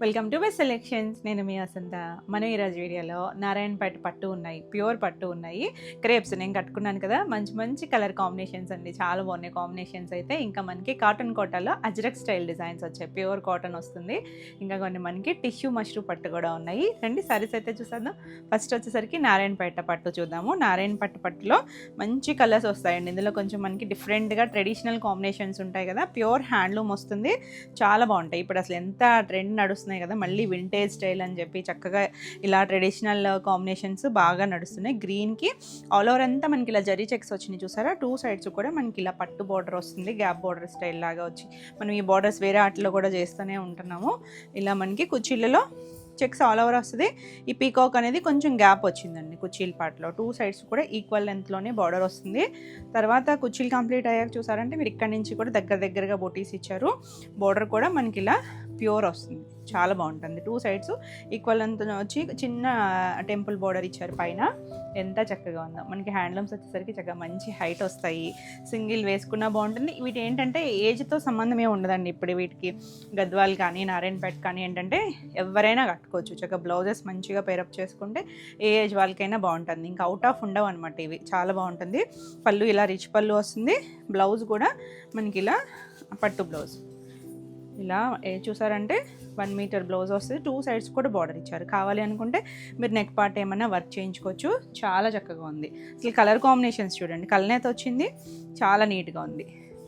Welcome to best selections. నేను మీ వసంత. మనం ఈరోజు వీడియోలో నారాయణపేట పట్టు ఉన్నాయి, ప్యూర్ పట్టు ఉన్నాయి, క్రేప్స్ నేను కట్టుకున్నాను కదా, మంచి మంచి కలర్ కాంబినేషన్స్ అండి, చాలా బాగున్నాయి కాంబినేషన్స్ అయితే. ఇంకా మనకి కాటన్ కోటాలో అజ్రక్ స్టైల్ డిజైన్స్ వచ్చాయి, ప్యూర్ కాటన్ వస్తుంది. ఇంకా కొన్ని మనకి టిష్యూ మష్రూ పట్టు కూడా ఉన్నాయి. రండి సారీస్ అయితే చూసేద్దాం. ఫస్ట్ వచ్చేసరికి నారాయణపేట పట్టు చూద్దాము. నారాయణపేట పట్టులో మంచి కలర్స్ వస్తాయండి. ఇందులో కొంచెం మనకి డిఫరెంట్గా ట్రెడిషనల్ కాంబినేషన్స్ ఉంటాయి కదా, ప్యూర్ హ్యాండ్లూమ్ వస్తుంది, చాలా బాగుంటాయి. ఇప్పుడు అసలు ఎంత ట్రెండ్ నడుస్తుంది కదా, మళ్ళీ వింటేజ్ స్టైల్ అని చెప్పి చక్కగా ఇలా ట్రెడిషనల్ కాంబినేషన్స్ బాగా నడుస్తున్నాయి. గ్రీన్కి ఆల్ ఓవర్ అంతా మనకి ఇలా జరీ చెక్స్ వచ్చినాయి చూసారా, టూ సైడ్స్ కూడా మనకి ఇలా పట్టు బార్డర్ వస్తుంది, గ్యాప్ బార్డర్ స్టైల్ లాగా వచ్చి మనం ఈ బార్డర్స్ వేరే ఆటలో కూడా చేస్తూనే ఉంటున్నాము. ఇలా మనకి కుర్చీలలో చెక్స్ ఆల్ ఓవర్ వస్తుంది. ఈ పీకాక్ అనేది కొంచెం గ్యాప్ వచ్చిందండి కుర్చీల పార్ట్లో, టూ సైడ్స్ కూడా ఈక్వల్ లెంత్లోనే బార్డర్ వస్తుంది. తర్వాత కుర్చీలు కంప్లీట్ అయ్యాక చూసారంటే మీరు ఇక్కడ నుంచి కూడా దగ్గరగా బొటీస్ ఇచ్చారు. బార్డర్ కూడా మనకి ఇలా ప్యూర్ వస్తుంది, చాలా బాగుంటుంది. టూ సైడ్స్ ఈక్వల్ లెంత్ వచ్చి చిన్న టెంపుల్ బార్డర్ ఇచ్చారు పైన, ఎంత చక్కగా ఉందో. మనకి హ్యాండ్లూమ్స్ వచ్చేసరికి చక్కగా మంచి హైట్ వస్తాయి, సింగిల్ వేసుకున్నా బాగుంటుంది. వీటి ఏంటంటే ఏజ్తో సంబంధమే ఉండదండి. ఇప్పుడు వీటికి గద్వాల్ కానీ నారాయణపేట కానీ ఏంటంటే ఎవరైనా కట్టుకోవచ్చు, చక్కగా బ్లౌజెస్ మంచిగా పేరప్ చేసుకుంటే ఏ ఏజ్ వాళ్ళకైనా బాగుంటుంది. ఇంకా అవుట్ ఆఫ్ ఉండవు అనమాట, ఇవి చాలా బాగుంటుంది. పళ్ళు ఇలా రిచ్ పళ్ళు వస్తుంది, బ్లౌజ్ కూడా మనకి ఇలా పట్టు బ్లౌజ్ ఇలా చూసారంటే 1 మీటర్ బ్లౌజ్ వస్తుంది, టూ సైడ్స్ కూడా బార్డర్ ఇచ్చారు. కావాలి అనుకుంటే మీరు నెక్ పార్ట్ ఏమన్నా వర్క్ చేయించుకోవచ్చు, చాలా చక్కగా ఉంది. అసలు కలర్ కాంబినేషన్స్ చూడండి, కలనేత వచ్చింది, చాలా నీట్గా ఉంది,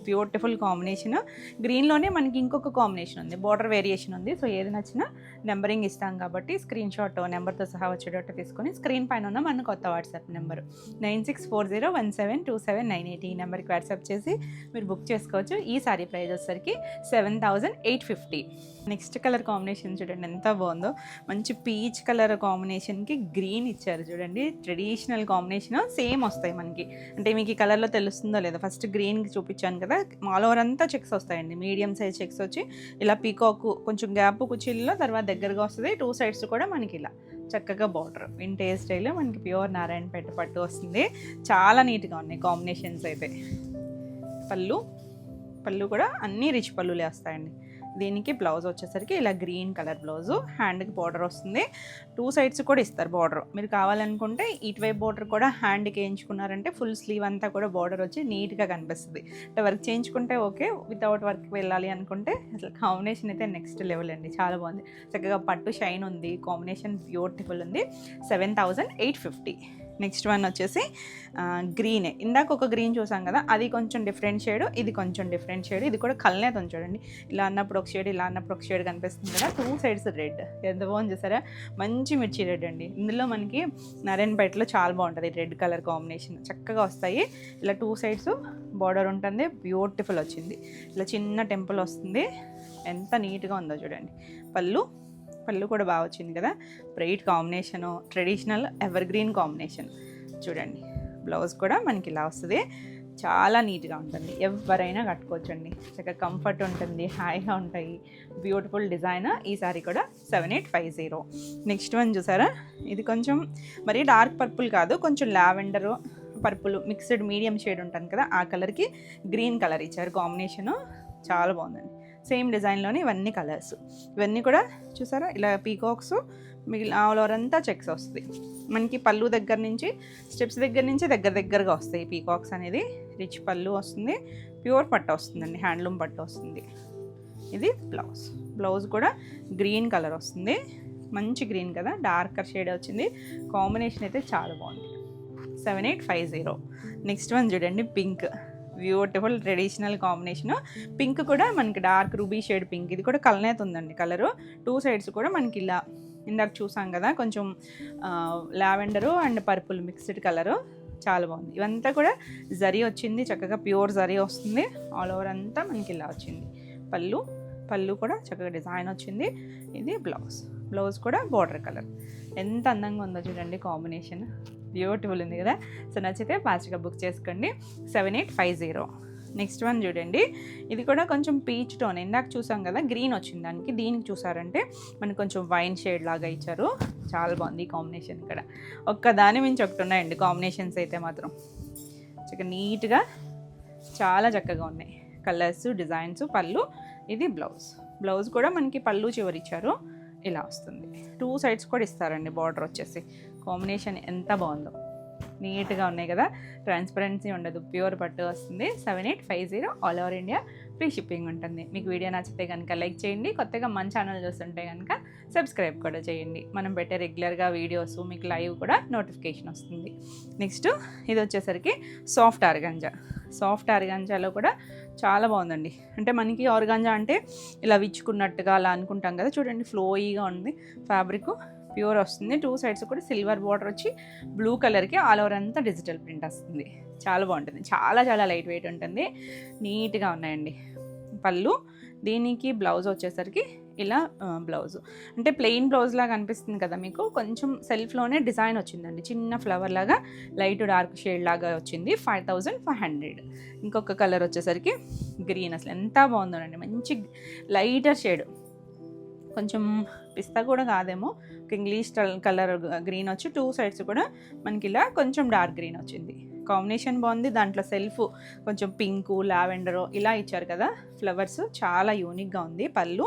బ్యూటిఫుల్ కాంబినేషన్. గ్రీన్లోనే మనకి ఇంకొక కాంబినేషన్ ఉంది, బార్డర్ వేరియేషన్ ఉంది. సో ఏది నచ్చినా నెంబరింగ్ ఇస్తాం కాబట్టి స్క్రీన్ షాట్ నెంబర్తో సహా వచ్చేటట్టు తీసుకొని స్క్రీన్ పైన ఉన్న మన కొత్త వాట్సాప్ నెంబర్ 9640172798 ఈ నెంబర్కి వాట్సాప్ చేసి మీరు బుక్ చేసుకోవచ్చు. ఈ సారీ ప్రైస్ వచ్చేసరికి 7850. నెక్స్ట్ కలర్ కాంబినేషన్ చూడండి ఎంత బాగుందో, మంచి పీచ్ కలర్ కాంబినేషన్కి గ్రీన్ ఇచ్చారు చూడండి, ట్రెడిషనల్ కాంబినేషన్ సేమ్ వస్తాయి మనకి. అంటే మీకు ఈ కలర్లో తెలుస్తుందో లేదో, ఫస్ట్ గ్రీన్కి చూపించాను కదా, ఆల్ ఓవర్ అంతా చెక్స్ వస్తాయండి, మీడియం సైజ్ చెక్స్ వచ్చి ఇలా పీకాక్ కొంచెం గ్యాప్ కుర్చీల్లో తర్వాత దగ్గరగా వస్తుంది. టూ సైడ్స్ కూడా మనకి ఇలా చక్కగా బార్డర్ వింటేజ్ స్టైల్లో మనకి ప్యూర్ నారాయణపేట పట్టు వస్తుంది, చాలా నీట్గా ఉన్నాయి కాంబినేషన్స్ అయితే. పళ్ళు కూడా అన్నీ రిచ్ పళ్ళులే వస్తాయండి. దీనికి బ్లౌజ్ వచ్చేసరికి ఇలా గ్రీన్ కలర్ బ్లౌజు, హ్యాండ్కి బార్డర్ వస్తుంది, టూ సైడ్స్ కూడా ఇస్తారు బార్డర్. మీరు కావాలనుకుంటే ఇటువైపు బార్డర్ కూడా హ్యాండ్కి వేయించుకున్నారంటే ఫుల్ స్లీవ్ అంతా కూడా బార్డర్ వచ్చి నీట్గా కనిపిస్తుంది. అంటే వర్క్ చేయించుకుంటే ఓకే, వితౌట్ వర్క్ వెళ్ళాలి అనుకుంటే అసలు కాంబినేషన్ అయితే నెక్స్ట్ లెవెల్ అండి, చాలా బాగుంది. చక్కగా పట్టు షైన్ ఉంది, కాంబినేషన్ బ్యూటిఫుల్ ఉంది. 7850. నెక్స్ట్ వన్ వచ్చేసి గ్రీనే, ఇందాక ఒక గ్రీన్ చూసాం కదా, అది కొంచెం డిఫరెంట్ షేడ్, ఇది కొంచెం డిఫరెంట్ షేడ్. ఇది కూడా కలనేత ఉంది చూడండి, ఇలా అన్నప్పుడు ఒక షేడ్, ఇలా అన్నప్పుడు ఒక షేడ్ కనిపిస్తుంది కదా, టూ సైడ్స్ రెడ్, ఎంత బాగుంది చూసారా, మంచి మిర్చి రెడ్ అండి. ఇందులో మనకి నారాయణపేటలో చాలా బాగుంటుంది రెడ్ కలర్ కాంబినేషన్, చక్కగా వస్తాయి. ఇలా టూ సైడ్స్ బార్డర్ ఉంటుంది, బ్యూటిఫుల్ వచ్చింది. ఇలా చిన్న టెంపుల్ వస్తుంది, ఎంత నీట్గా ఉందో చూడండి. పళ్ళు కూడా బాగా వచ్చింది కదా, bright combination, traditional ever green combination చూడండి. బ్లౌజ్ కూడా మనకి ఇలా వస్తుంది, చాలా నీట్గా ఉంటుంది, ఎవరైనా కట్టుకోవచ్చండి, చక్కగా కంఫర్ట్ ఉంటుంది, హాయిగా ఉంటాయి, బ్యూటిఫుల్ డిజైన్. ఈ సారీ కూడా 7850. నెక్స్ట్ వన్ చూసారా, ఇది కొంచెం మరీ డార్క్ పర్పుల్ కాదు, కొంచెం lavender purple mixed medium shade ఉంటుంది కదా, ఆ కలర్కి గ్రీన్ కలర్ ఇచ్చారు కాంబినేషను, చాలా బాగుందండి. సేమ్ డిజైన్లోనే ఇవన్నీ కలర్స్, ఇవన్నీ కూడా చూసారా ఇలా పీకాక్స్, మిగిలిన ఆల్ ఓవర్ అంతా చెక్స్ వస్తుంది. మనకి పళ్ళు దగ్గర నుంచి స్టెప్స్ దగ్గర నుంచి దగ్గరగా వస్తాయి పీకాక్స్ అనేది. రిచ్ పళ్ళు వస్తుంది, ప్యూర్ పట్టు వస్తుందండి, హ్యాండ్లూమ్ పట్టు వస్తుంది. ఇది బ్లౌజ్ కూడా గ్రీన్ కలర్ వస్తుంది, మంచి గ్రీన్ కదా, డార్కర్ షేడ్ వచ్చింది, కాంబినేషన్ అయితే చాలా బాగుంది. 7850. నెక్స్ట్ వన్ చూడండి, pink, beautiful traditional combination. Pink కూడా మనకి డార్క్ రూబీ షేడ్ పింక్, ఇది కూడా కలనేత ఉందండి కలరు. టూ సైడ్స్ కూడా మనకి ఇలా ఇందాక చూసాం కదా, కొంచెం lavender and purple mixed colour, చాలా బాగుంది. ఇవంతా కూడా జరీ వచ్చింది, చక్కగా ప్యూర్ జరీ వస్తుంది, ఆల్ ఓవర్ అంతా మనకి ఇలా వచ్చింది. పళ్ళు కూడా చక్కగా డిజైన్ వచ్చింది. ఇది బ్లౌజ్ కూడా బార్డర్ కలర్, ఎంత అందంగా ఉందో చూడండి, కాంబినేషన్ బ్యూటిఫుల్ ఉంది కదా. సో నచ్చితే ఫాస్ట్గా బుక్ చేసుకోండి. 7850. నెక్స్ట్ వన్ చూడండి, ఇది కూడా కొంచెం పీచ్ టోన్, ఇందాక చూసాం కదా గ్రీన్ వచ్చింది దానికి, దీనికి చూసారంటే మనకు కొంచెం వైన్ షేడ్ లాగా ఇచ్చారు, చాలా బాగుంది ఈ కాంబినేషన్. ఇక్కడ ఒక్కదాని మించి ఒకటి ఉన్నాయండి కాంబినేషన్స్ అయితే మాత్రం, చక్కగా నీట్గా చాలా చక్కగా ఉన్నాయి కలర్స్, డిజైన్స్. ఇది బ్లౌజ్ కూడా మనకి పళ్ళు చివరి ఇచ్చారు, ఇలా వస్తుంది. 2 సైడ్స్ కూడా ఇస్తారండి బార్డర్ వచ్చేసి. కాంబినేషన్ ఎంత బాగుందో, నీట్గా ఉన్నాయి కదా, ట్రాన్స్పరెన్సీ ఉండదు, ప్యూర్ పట్టు వస్తుంది. 7850 all over India free shipping ఉంటుంది. మీకు వీడియో నచ్చితే కనుక లైక్ చేయండి. కొత్తగా మన ఛానల్ చూస్తుంటే కనుక సబ్స్క్రైబ్ కూడా చేయండి. మనం పెట్టే రెగ్యులర్గా వీడియోస్ మీకు లైవ్ కూడా నోటిఫికేషన్ వస్తుంది. నెక్స్ట్ ఇది వచ్చేసరికి సాఫ్ట్ ఆర్గాంజా. సాఫ్ట్ ఆర్గాంజాలో కూడా చాలా బాగుందండి. అంటే మనకి ఆర్గాంజా అంటే ఇలా విచ్చుకున్నట్టుగా అలా అనుకుంటాం కదా, చూడండి ఫ్లోయీగా ఉంది ఫ్యాబ్రిక్, ప్యూర్ వస్తుంది. 2 సైడ్స్ కూడా సిల్వర్ బార్డర్ వచ్చి బ్లూ కలర్కి ఆల్ ఓవర్ అంతా డిజిటల్ ప్రింట్ వస్తుంది. చాలా బాగుంటుంది, చాలా చాలా లైట్ వెయిట్ ఉంటుంది, నీట్గా ఉన్నాయండి. పళ్ళు, దీనికి బ్లౌజ్ వచ్చేసరికి ఇలా బ్లౌజు అంటే ప్లెయిన్ బ్లౌజ్ లాగా అనిపిస్తుంది కదా మీకు, కొంచెం సెల్ఫ్లోనే డిజైన్ వచ్చిందండి, చిన్న ఫ్లవర్ లాగా లైట్ డార్క్ షేడ్ లాగా వచ్చింది. 5500. ఇంకొక కలర్ వచ్చేసరికి గ్రీన్, అసలు ఎంత బాగుందోనండి, మంచి లైటర్ షేడ్, కొంచెం పిస్తా కూడా కాదేమో, ఒక ఇంగ్లీష్ కలర్ గ్రీన్ వచ్చి 2 సైడ్స్ కూడా మనకి ఇలా కొంచెం డార్క్ గ్రీన్ వచ్చింది. కాంబినేషన్ బాగుంది. దాంట్లో సెల్ఫ్ కొంచెం పింకు, లావెండరు ఇలా ఇచ్చారు కదా ఫ్లవర్స్, చాలా యూనిక్గా ఉంది. పళ్ళు,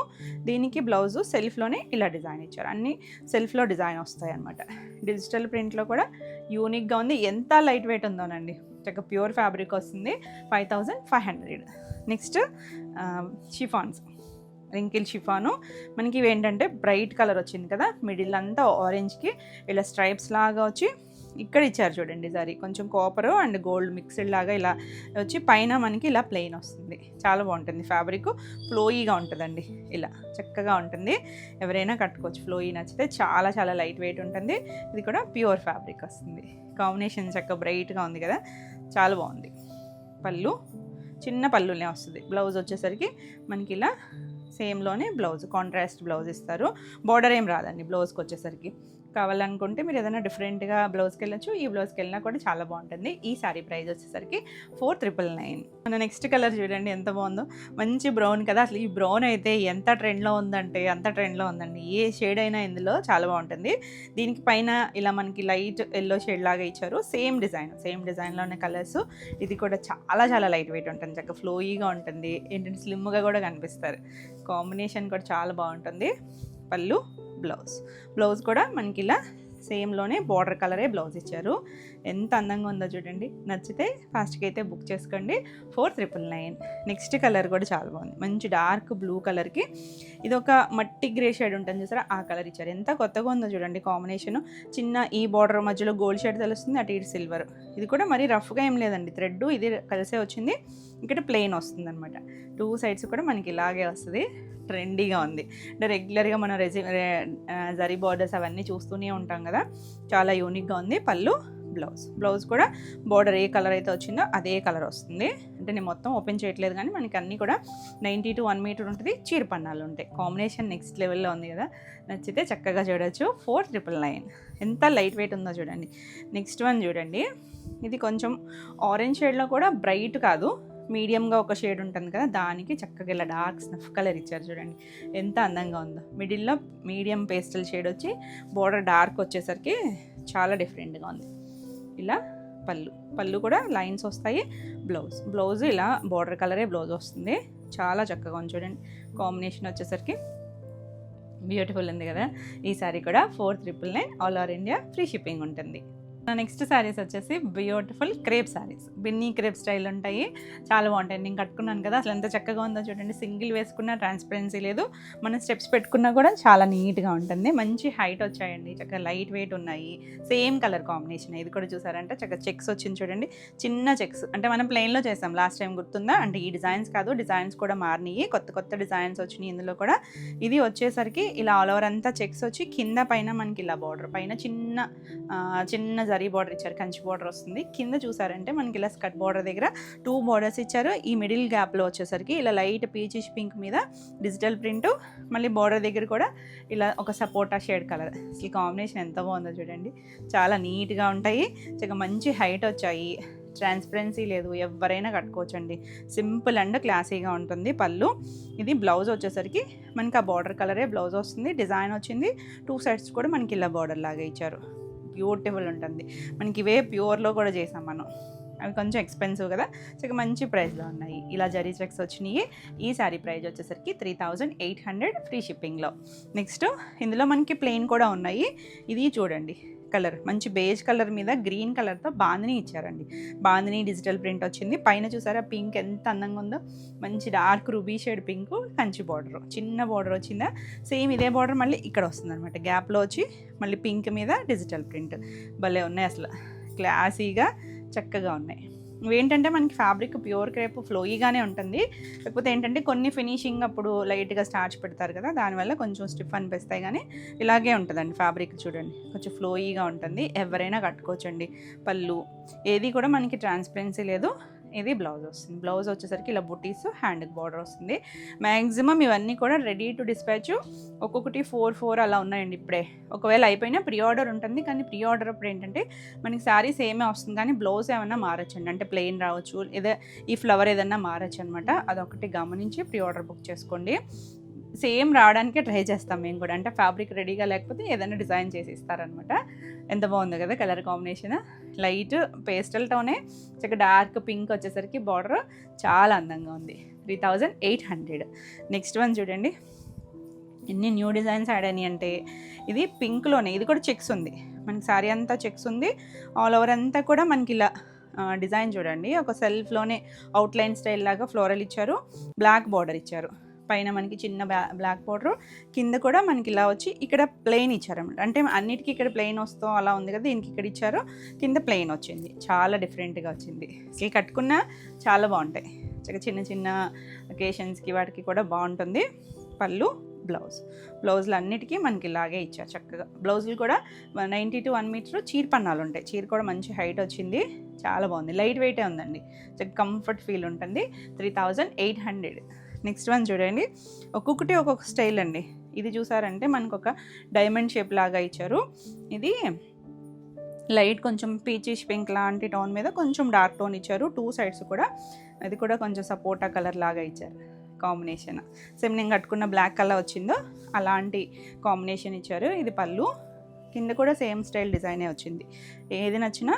దీనికి బ్లౌజు సెల్ఫ్లోనే ఇలా డిజైన్ ఇచ్చారు, అన్నీ సెల్ఫ్లో డిజైన్ వస్తాయి అన్నమాట. డిజిటల్ ప్రింట్లో కూడా యూనిక్గా ఉంది. ఎంత లైట్ వెయిట్ ఉందోనండి, చక్కగా ప్యూర్ ఫ్యాబ్రిక్ వస్తుంది. 5500. Next chiffons, wrinkle chiffon. మనకి ఇవి ఏంటంటే బ్రైట్ కలర్ వచ్చింది కదా, మిడిల్ అంతా ఆరెంజ్కి ఇలా స్ట్రైప్స్ లాగా వచ్చి ఇక్కడ ఇచ్చారు చూడండి జరీ, కొంచెం కాపర్ అండ్ గోల్డ్ మిక్స్డ్ లాగా ఇలా వచ్చి పైన మనకి ఇలా ప్లెయిన్ వస్తుంది. చాలా బాగుంటుంది ఫ్యాబ్రిక్, ఫ్లోయీగా ఉంటుందండి, ఇలా చక్కగా ఉంటుంది, ఎవరైనా కట్టుకోవచ్చు. ఫ్లోయీ నచ్చితే చాలా చాలా లైట్ వెయిట్ ఉంటుంది. ఇది కూడా ప్యూర్ ఫ్యాబ్రిక్ వస్తుంది. కాంబినేషన్ చక్కగా బ్రైట్గా ఉంది కదా, చాలా బాగుంది. పళ్ళు చిన్న పళ్ళునే వస్తుంది. బ్లౌజ్ వచ్చేసరికి మనకి ఇలా సేమ్లోనే బ్లౌజ్, కాంట్రాస్ట్ బ్లౌజ్ ఇస్తారు. బార్డర్ ఏం రాదండి బ్లౌజ్కి వచ్చేసరికి. కావాలనుకుంటే మీరు ఏదైనా డిఫరెంట్గా బ్లౌజ్కి వెళ్ళచ్చు, ఈ బ్లౌజ్కి వెళ్ళినా కూడా చాలా బాగుంటుంది. ఈ శారీ ప్రైస్ వచ్చేసరికి 4999. మన నెక్స్ట్ కలర్ చూడండి ఎంత బాగుందో, మంచి బ్రౌన్ కదా, అసలు ఈ బ్రౌన్ అయితే ఎంత ట్రెండ్లో ఉందంటే అంత ట్రెండ్లో ఉందండి. ఏ షేడ్ అయినా ఇందులో చాలా బాగుంటుంది. దీనికి పైన ఇలా మనకి లైట్ ఎల్లో షేడ్ లాగా ఇచ్చారు, సేమ్ డిజైన్లో ఉన్న కలర్స్. ఇది కూడా చాలా చాలా లైట్ వెయిట్ ఉంటుంది, చక్కగా ఫ్లోయీగా ఉంటుంది, ఏంటంటే స్లిమ్గా కూడా కనిపిస్తారు. కాంబినేషన్ కూడా చాలా బాగుంటుంది. పళ్ళు, బ్లౌజ్ కూడా మనకి ఇలా సేమ్లోనే బార్డర్ కలరే బ్లౌజ్ ఇచ్చారు. ఎంత అందంగా ఉందో చూడండి. నచ్చితే ఫాస్ట్గా అయితే బుక్ చేసుకోండి. 4999. నెక్స్ట్ కలర్ కూడా చాలా బాగుంది, మంచి డార్క్ బ్లూ కలర్కి ఇది ఒక మట్టి గ్రే షేడ్ ఉంటుంది చూసారా, ఆ కలర్ ఇచ్చారు. ఎంత కొత్తగా ఉందో చూడండి కాంబినేషన్. చిన్న ఈ బార్డర్ మధ్యలో గోల్డ్ షేడ్ తెలుస్తుంది, అటు ఇటు సిల్వర్. ఇది కూడా మరీ రఫ్గా ఏం లేదండి, థ్రెడ్ ఇది కలిసే వచ్చింది. ఇక్కడ ప్లెయిన్ వస్తుంది అనమాట. 2 సైడ్స్ కూడా మనకి ఇలాగే వస్తుంది. ట్రెండీగా ఉంది, అంటే రెగ్యులర్గా మనం జరీ బార్డర్స్ అవన్నీ చూస్తూనే ఉంటాం కదా, చాలా యూనిక్గా ఉంది. పళ్ళు, బ్లౌజ్ కూడా బార్డర్ ఏ కలర్ అయితే వచ్చిందో అదే కలర్ వస్తుంది. అంటే నేను మొత్తం ఓపెన్ చేయట్లేదు కానీ మనకి అన్నీ కూడా 90 to 1 మీటర్ ఉంటుంది, చీరపన్నాలు ఉంటాయి. కాంబినేషన్ నెక్స్ట్ లెవెల్లో ఉంది కదా, నచ్చితే చక్కగా చూడొచ్చు. 4999. ఎంత లైట్ వెయిట్ ఉందో చూడండి. నెక్స్ట్ వన్ చూడండి, ఇది కొంచెం ఆరెంజ్ షేడ్లో కూడా బ్రైట్ కాదు, మీడియంగా ఒక షేడ్ ఉంటుంది కదా, దానికి చక్కగా ఇలా డార్క్ స్నఫ్ కలర్ ఇచ్చారు చూడండి, ఎంత అందంగా ఉందో. మిడిల్లో మీడియం పేస్టల్ షేడ్ వచ్చి బోర్డర్ డార్క్ వచ్చేసరికి చాలా డిఫరెంట్గా ఉంది. ఇలా పళ్ళు కూడా లైన్స్ వస్తాయి. బ్లౌజ్ ఇలా బోర్డర్ కలరే బ్లౌజ్ వస్తుంది, చాలా చక్కగా ఉంది చూడండి. కాంబినేషన్ వచ్చేసరికి బ్యూటిఫుల్ ఉంది కదా. ఈ సారీ కూడా 4999 all over India free shipping ఉంటుంది. నెక్స్ట్ శారీస్ వచ్చేసి beautiful crepe saris, Binny crepe style ఉంటాయి, చాలా బాగుంటాయి. నేను కట్టుకున్నాను కదా, అసలు ఎంత చక్కగా ఉందో చూడండి. సింగిల్ వేసుకున్న ట్రాన్స్పరెన్సీ లేదు, మనం స్టెప్స్ పెట్టుకున్నా కూడా చాలా నీట్గా ఉంటుంది. మంచి హైట్ వచ్చాయండి, చక్కగా లైట్ వెయిట్ ఉన్నాయి. Same colour combination. ఇది కూడా చూసారంటే చక్కగా చెక్స్ వచ్చింది చూడండి, చిన్న చెక్స్. అంటే మనం ప్లెయిన్లో చేసాం లాస్ట్ టైం, గుర్తుందా? అంటే ఈ డిజైన్స్ కాదు, డిజైన్స్ కూడా మారినాయి, కొత్త డిజైన్స్ వచ్చినాయి ఇందులో కూడా. ఇది వచ్చేసరికి ఇలా ఆల్ ఓవర్ అంతా చెక్స్ వచ్చి కింద పైన మనకి ఇలా బార్డర్, పైన చిన్న జరీ బార్డర్ ఇచ్చారు, కంచి బార్డర్ వస్తుంది. కింద చూసారంటే మనకి ఇలా స్కర్ట్ బార్డర్ దగ్గర 2 బార్డర్స్ ఇచ్చారు. ఈ మిడిల్ గ్యాప్లో వచ్చేసరికి ఇలా లైట్ పీచిష్ పింక్ మీద డిజిటల్ ప్రింట్, మళ్ళీ బార్డర్ దగ్గర కూడా ఇలా ఒక సపోటా షేడ్ కలర్. ఈ కాంబినేషన్ ఎంత బాగుందో చూడండి, చాలా నీట్గా ఉంటాయి, చక్కగా మంచి హైట్ వచ్చాయి, ట్రాన్స్పరెన్సీ లేదు, ఎవరైనా కట్టుకోవచ్చండి. సింపుల్ అండ్ క్లాసీగా ఉంటుంది. పళ్ళు, ఇది బ్లౌజ్ వచ్చేసరికి మనకి ఆ బార్డర్ కలరే బ్లౌజ్ వస్తుంది, డిజైన్ వచ్చింది. 2 సైడ్స్ కూడా మనకి ఇలా బార్డర్ లాగా ఇచ్చారు, బ్యూటిఫుల్ ఉంటుంది. మనకి ఇవే ప్యూర్లో కూడా చేసాం మనం, అవి కొంచెం ఎక్స్పెన్సివ్ కదా, సో మంచి ప్రైస్లో ఉన్నాయి. ఇలా జరీ చెక్స్ వచ్చినాయి. ఈ శారీ ప్రైస్ వచ్చేసరికి 3800 ఫ్రీ షిప్పింగ్లో. నెక్స్ట్ ఇందులో మనకి ప్లెయిన్ కూడా ఉన్నాయి. ఇది చూడండి కలర్ మంచి బేజ్ కలర్ మీద గ్రీన్ కలర్తో బాందిని ఇచ్చారండి. బాందిని డిజిటల్ ప్రింట్ వచ్చింది. పైన చూసారా పింక్ ఎంత అందంగా ఉందో, మంచి dark ruby shade pink, Kanchi border, చిన్న బార్డర్ వచ్చిందా. సేమ్ ఇదే బార్డర్ మళ్ళీ ఇక్కడ వస్తుంది అనమాట, గ్యాప్లో వచ్చి మళ్ళీ పింక్ మీద డిజిటల్ ప్రింట్. భలే ఉన్నాయి అసలు, క్లాసీగా చక్కగా ఉన్నాయి. ఇవేంటంటే మనకి ఫ్యాబ్రిక్ ప్యూర్ క్రేప్ ఫ్లోయీగానే ఉంటుంది. లేకపోతే ఏంటంటే కొన్ని ఫినిషింగ్ అప్పుడు లైట్గా స్టార్చ్ పెడతారు కదా, దానివల్ల కొంచెం స్టిఫ్ అనిపిస్తాయి. కానీ ఇలాగే ఉంటుందండి ఫ్యాబ్రిక్, చూడండి కొంచెం ఫ్లోయీగా ఉంటుంది. ఎవరైనా కట్టుకోవచ్చండి. పళ్ళు ఏది కూడా మనకి ట్రాన్స్పరెన్సీ లేదు. ఇది బ్లౌజ్ వస్తుంది. బ్లౌజ్ వచ్చేసరికి ఇలా బుటీస్, హ్యాండ్కి బార్డర్ వస్తుంది. మ్యాక్సిమం ఇవన్నీ కూడా రెడీ టు డిస్పాచ్, ఒక్కొక్కటి 4 అలా ఉన్నాయండి ఇప్పుడే. ఒకవేళ అయిపోయినా ప్రీ ఆర్డర్ ఉంటుంది, కానీ ప్రీ ఆర్డర్ అప్పుడు ఏంటంటే మనకి శారీ సేమే వస్తుంది, కానీ బ్లౌజ్ ఏమైనా మారచ్చండి. అంటే ప్లెయిన్ రావచ్చు, లేదా ఈ ఫ్లవర్ ఏదన్నా మారచ్చు అనమాట. అదొకటి గమనించి ప్రీ ఆర్డర్ బుక్ చేసుకోండి. సేమ్ రావడానికే ట్రై చేస్తాం మేము కూడా, అంటే ఫ్యాబ్రిక్ రెడీగా లేకపోతే ఏదైనా డిజైన్ చేసి ఇస్తారనమాట. ఎంత బాగుంది కదా కలర్ కాంబినేషన్, లైట్ పేస్టల్ టోనే చక్కగా డార్క్ పింక్ వచ్చేసరికి బార్డర్ చాలా అందంగా ఉంది. 3800. నెక్స్ట్ వన్ చూడండి, ఎన్ని న్యూ డిజైన్స్ యాడ్ అయినాయి అంటే, ఇది పింక్లోనే, ఇది కూడా చెక్స్ ఉంది మనకి, శారీ అంతా చెక్స్ ఉంది. ఆల్ ఓవర్ అంతా కూడా మనకి ఇలా డిజైన్ చూడండి, ఒక సెల్ఫ్లోనే అవుట్లైన్ స్టైల్ లాగా ఫ్లోరల్ ఇచ్చారు, బ్లాక్ బార్డర్ ఇచ్చారు. పైన మనకి చిన్న బ్లాక్ బార్డర్, కింద కూడా మనకి ఇలా వచ్చి ఇక్కడ ప్లెయిన్ ఇచ్చారన్నమాట. అంటే అన్నిటికీ ఇక్కడ ప్లెయిన్ వస్తూ అలా ఉంది కదా, దీనికి ఇక్కడ ఇచ్చారు, కింద ప్లెయిన్ వచ్చింది. చాలా డిఫరెంట్గా వచ్చింది. అసలు కట్టుకున్నా చాలా బాగుంటాయి. చిన్న చిన్న అకేషన్స్కి వాటికి కూడా బాగుంటుంది. పళ్ళు, బ్లౌజులు అన్నిటికీ మనకి ఇలాగే ఇచ్చారు చక్కగా. బ్లౌజులు కూడా 90 to 1 మీటర్ చీర పన్నాలు ఉంటాయి. చీర కూడా మంచి హైట్ వచ్చింది, చాలా బాగుంది. లైట్ వెయిటే ఉందండి, కంఫర్ట్ ఫీల్ ఉంటుంది. 3800. నెక్స్ట్ వన్ చూడండి, ఒక్కొక్కటి ఒక్కొక్క స్టైల్ అండి. ఇది చూసారంటే మనకు ఒక డైమండ్ షేప్ లాగా ఇచ్చారు. ఇది లైట్ కొంచెం పీచిష్ పింక్ లాంటి టోన్ మీద కొంచెం డార్క్ టోన్ ఇచ్చారు. 2 సైడ్స్ కూడా. అది కూడా కొంచెం సపోటా కలర్ లాగా ఇచ్చారు కాంబినేషన్. సేమ్ నేను కట్టుకున్న బ్లాక్ కలర్ వచ్చిందో అలాంటి కాంబినేషన్ ఇచ్చారు. ఇది పళ్ళు, కింద కూడా సేమ్ స్టైల్ డిజైనే వచ్చింది. ఏది నచ్చినా